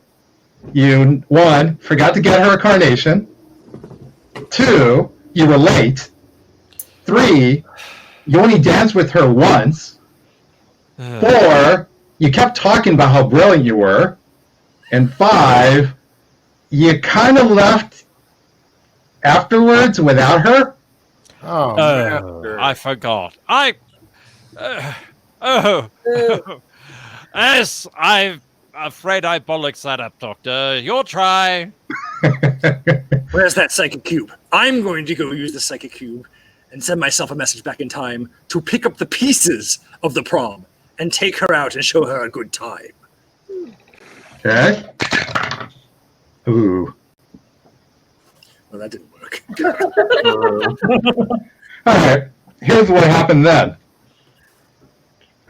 you, 1, forgot to get her a carnation, 2, you were late, 3, you only danced with her once, 4, you kept talking about how brilliant you were, and 5, you kind of left afterwards without her. Oh, Oh, I forgot. Yes, I'm afraid I bollocks that up, Doctor. Your try. Where's that psychic cube? I'm going to go use the psychic cube and send myself a message back in time to pick up the pieces of the prom and take her out and show her a good time. Okay. Ooh. Well, that didn't work. All right. Here's what happened then.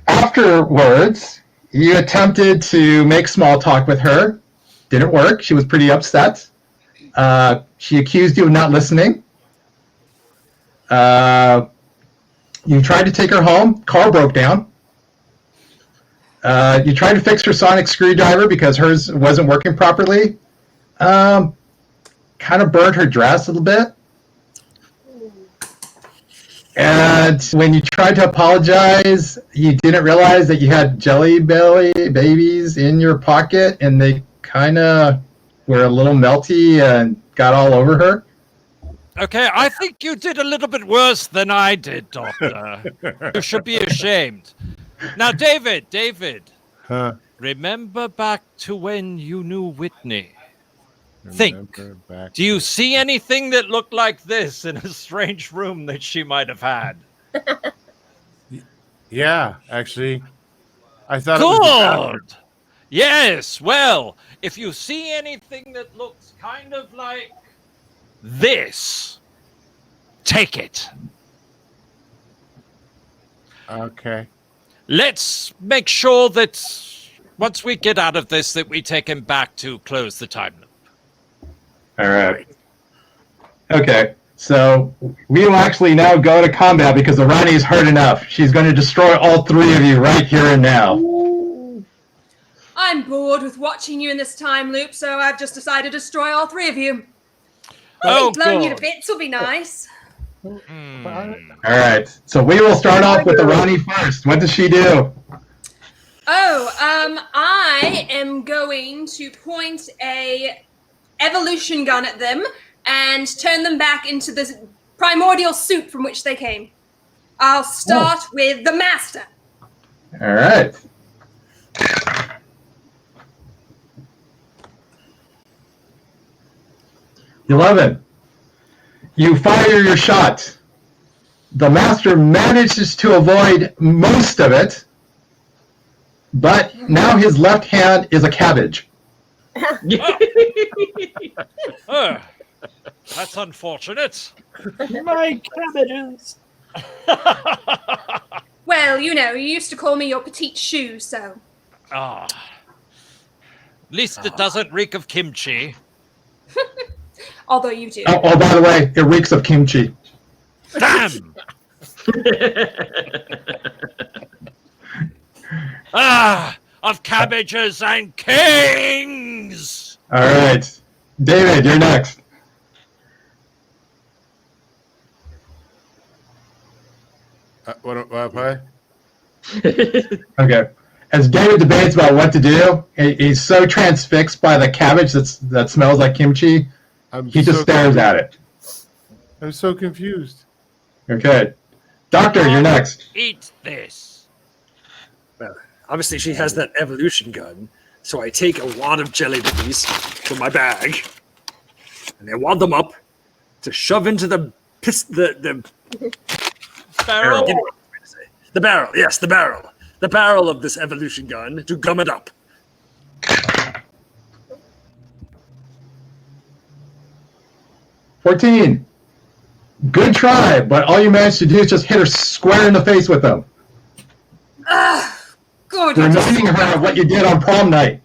Afterwards, you attempted to make small talk with her. Didn't work. She was pretty upset. She accused you of not listening. You tried to take her home. Car broke down. You tried to fix her sonic screwdriver because hers wasn't working properly. Kind of burned her dress a little bit. And when you tried to apologize, you didn't realize that you had jelly belly babies in your pocket, and they kind of were a little melty and got all over her. Okay, I think you did a little bit worse than I did, Doctor. You should be ashamed. Now, David, Huh? remember back to when you knew Whitney? Think. Remember back Do you to- see anything that looked like this in a strange room that she might have had? Yeah, actually, I thought it was the bathroom. Good. Yes. Well, if you see anything that looks kind of like this, take it. Okay. Let's make sure that once we get out of this, that we take him back to close the time loop. All right. Okay, so we will actually now go to combat because the Rani's heard enough. She's going to destroy all three of you right here and now. I'm bored with watching you in this time loop, so I've just decided to destroy all three of you. I think blowing you to bits will be nice. All right, so we will start off with the Rani first. What does she do? I am going to point a evolution gun at them and turn them back into the primordial soup from which they came. I'll start with the master. All right. $11. You fire your shot. The master manages to avoid most of it, but now his left hand is a cabbage. That's unfortunate. My cabbages. Well, you know, you used to call me your petite choux, so. At least it doesn't reek of kimchi. Although you do. Oh, by the way, it reeks of kimchi. Damn! Of cabbages and kings! All right. David, you're next. What? Okay. As David debates about what to do, he's so transfixed by the cabbage that smells like kimchi, he just stares at it. I'm so confused. Okay. Doctor, you're next. Eat this. Well, obviously she has that evolution gun, so I take a wad of jelly beans from my bag, and I wad them up to shove into the Barrel. The barrel, yes, the barrel. The barrel of this evolution gun to gum it up. $14. Good try, but all you managed to do is just hit her square in the face with them, Good. reminding her of what you did on prom night.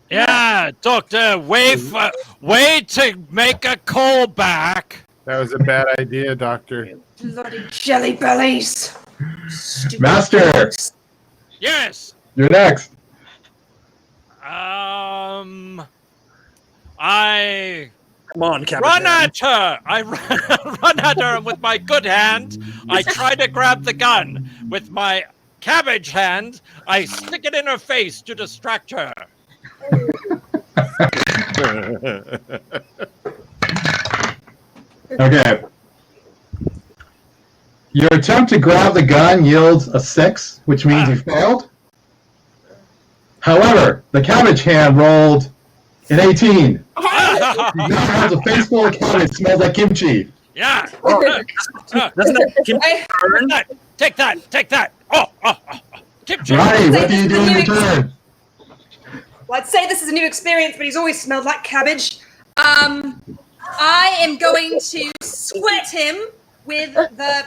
Yeah, Doctor, way to make a call back. That was a bad idea, Doctor. Bloody jelly bellies. Stupid Master, dogs. Yes. you're next. I Come on, Captain. run at her. I run at her with my good hand. I try to grab the gun. With my cabbage hand, I stick it in her face to distract her. Okay. Your attempt to grab the gun yields a 6, which means you failed. However, the cabbage hand rolled an 18. You now have a face full of cabbage, smells like kimchi. Yeah. Doesn't that kimchi burn? Take that. Oh. Kimchi. Ronnie, what do you do in return? Well, I'd say this is a new experience, but he's always smelled like cabbage. I am going to squirt him with the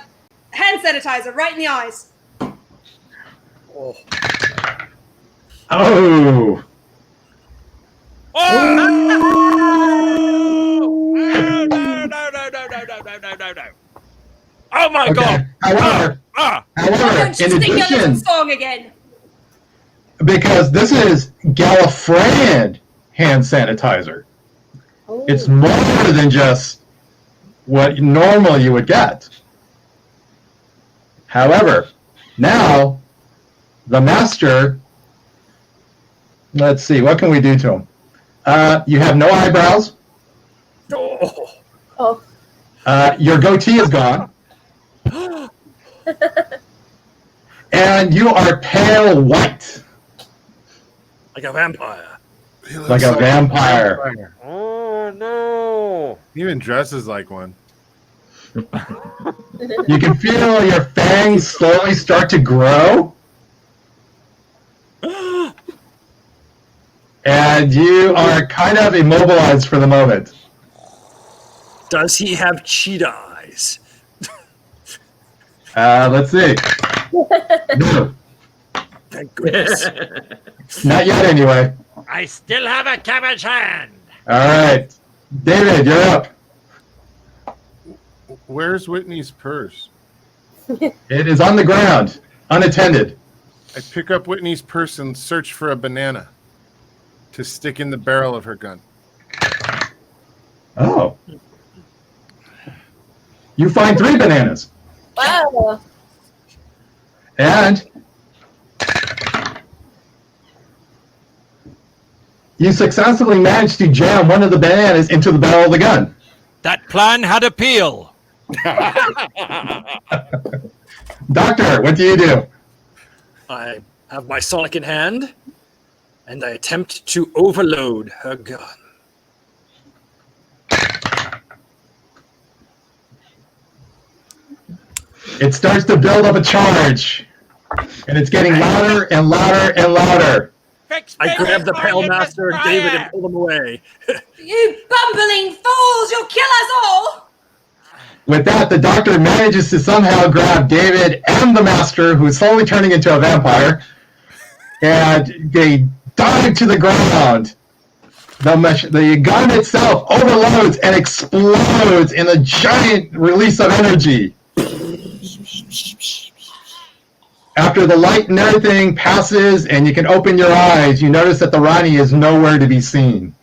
hand sanitizer right in the eyes. Oh. Oh! No. Oh my God. However, Don't in you sing your little addition, song again? because this is Gallifreyan hand sanitizer, it's more than just what normal you would get. However, now the master, let's see, what can we do to him? You have no eyebrows. Oh. Your goatee is gone. And you are pale white. Like a vampire. Like a vampire. Oh no. He even dresses like one. You can feel your fangs slowly start to grow. And you are kind of immobilized for the moment. Does he have cheetah eyes? Let's see. No, Thank goodness. not yet anyway. I still have a cabbage hand. All right. David, you're up. Where's Whitney's purse? It is on the ground, unattended. I pick up Whitney's purse and search for a banana to stick in the barrel of her gun. Oh. You find 3 bananas. Wow. And you successfully managed to jam one of the bananas into the barrel of the gun. That plan had appeal. Doctor, what do you do? I have my sonic in hand, and I attempt to overload her gun. It starts to build up a charge, and it's getting louder and louder and louder. I grab the Pale Master and David and pull them away. You bumbling fools! You'll kill us all! With that, the doctor manages to somehow grab David and the master, who's slowly turning into a vampire, and they dive to the ground. The gun itself overloads and explodes in a giant release of energy. After the light and everything passes and you can open your eyes, you notice that the Ronnie is nowhere to be seen.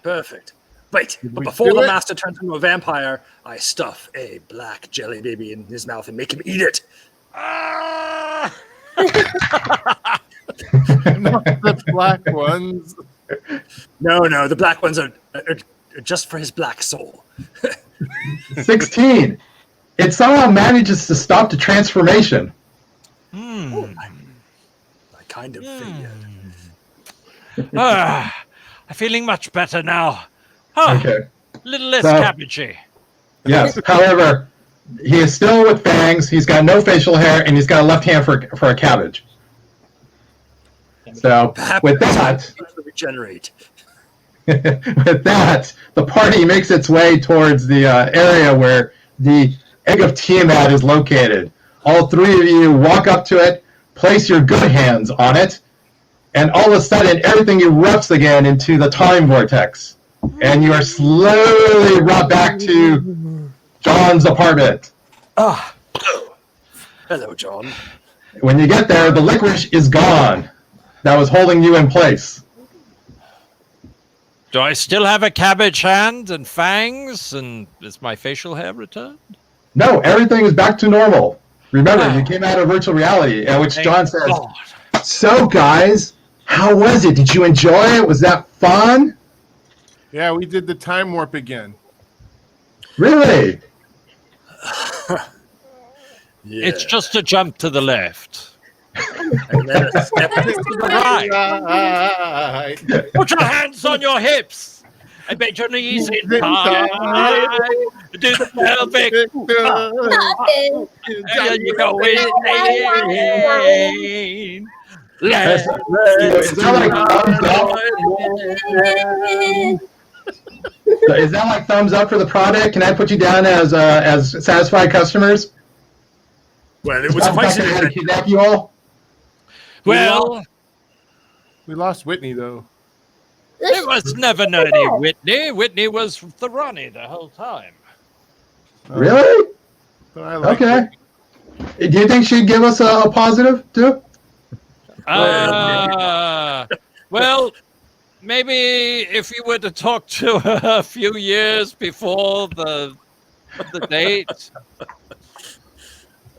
Perfect. Wait, but before the Master turns into a vampire, I stuff a black jelly baby in his mouth and make him eat it. Not the black ones. No, the black ones are just for his black soul. 16. It somehow manages to stop the transformation. I kind of figured. I'm feeling much better now. Oh, Okay. a little less So- cabbagey. Yes. However, he is still with fangs. He's got no facial hair, and he's got a left hand for a cabbage. So with that, Regenerate. with that, the party makes its way towards the area where the egg of Tiamat is located. All 3 of you walk up to it, place your good hands on it, and all of a sudden, everything erupts again into the time vortex. And you are slowly brought back to John's apartment. Hello, John. When you get there, the licorice is gone. That was holding you in place. Do I still have a cabbage hand and fangs? And is my facial hair returned? No, everything is back to normal. Remember, you came out of virtual reality, at which John says, God. "So, guys, how was it? Did you enjoy it? Was that fun?" Yeah, we did the time warp again. Really? It's just a jump to the left. And then a step To the right. Put your hands on your hips. And bend your knees in high. Do the pelvic. There you go. Is that like thumbs up? Is that like thumbs up for the product? Can I put you down as satisfied customers? Well, it was Stop spicy. trying to kidnap you all? Well, We lost Whitney, though. it was never Nerdy Whitney. Whitney was the Ronnie the whole time. Really? But I like Okay. Whitney. Do you think she'd give us a positive too? Well, maybe if you were to talk to her a few years before the date.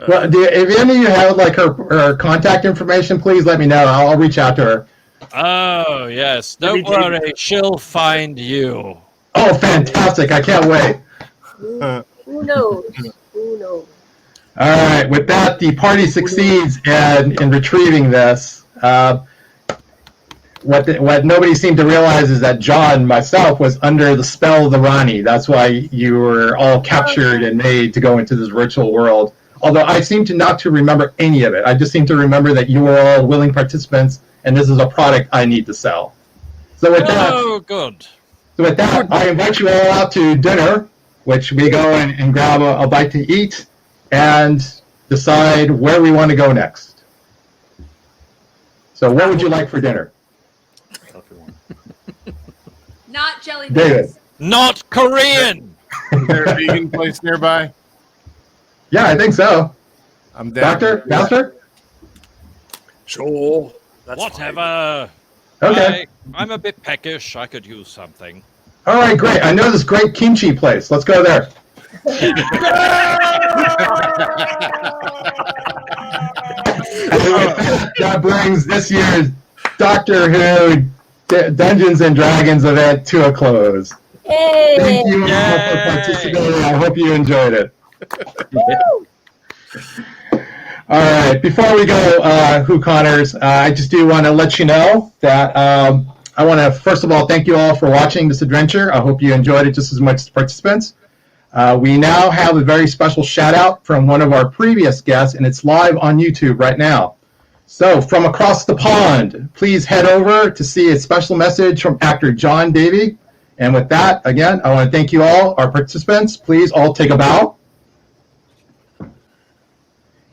Well, if any of you have like her contact information, please let me know. I'll reach out to her. Oh, yes. Don't worry. She'll find you. Oh, fantastic. I can't wait. Who knows? Who knows? All right. With that, the party succeeds in retrieving this. what nobody seemed to realize is that John, myself, was under the spell of the Rani. That's why you were all captured and made to go into this virtual world. Although I seem to not to remember any of it. I just seem to remember that you were all willing participants, and this is a product I need to sell. So with that, good. So with that, I invite you all out to dinner, which we go and grab a bite to eat and decide where we want to go next. So what would you like for dinner? Not jelly David. beans. Not Korean. Is there a vegan place nearby? Yeah, I think so. I'm down. Doctor? Master? Sure. That's Whatever. Okay. I'm a bit peckish. I could use something. All right, great. I know this great kimchi place. Let's go there. That brings this year's Doctor Who Dungeons and Dragons event to a close. Hey. Thank you all for participating. I hope you enjoyed it. All right, before we go, Who Connors, I just do want to let you know that I want to, first of all, thank you all for watching this adventure. I hope you enjoyed it just as much as participants. We now have a very special shout out from one of our previous guests, and it's live on YouTube right now. So from across the pond, please head over to see a special message from actor John Davey. And with that, again, I want to thank you all, our participants. Please all take a bow.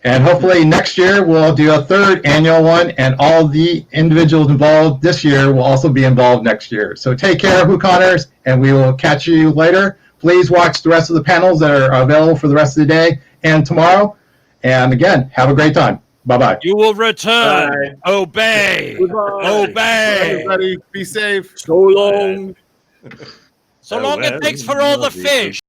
And hopefully next year we'll do a third annual one, and all the individuals involved this year will also be involved next year. So take care, Who Connors, and we will catch you later. Please watch the rest of the panels that are available for the rest of the day and tomorrow. And again, have a great time. Bye-bye. You will return. Bye. Obey. Goodbye. Obey. Everybody, be safe. So long. So long and thanks for all the fish.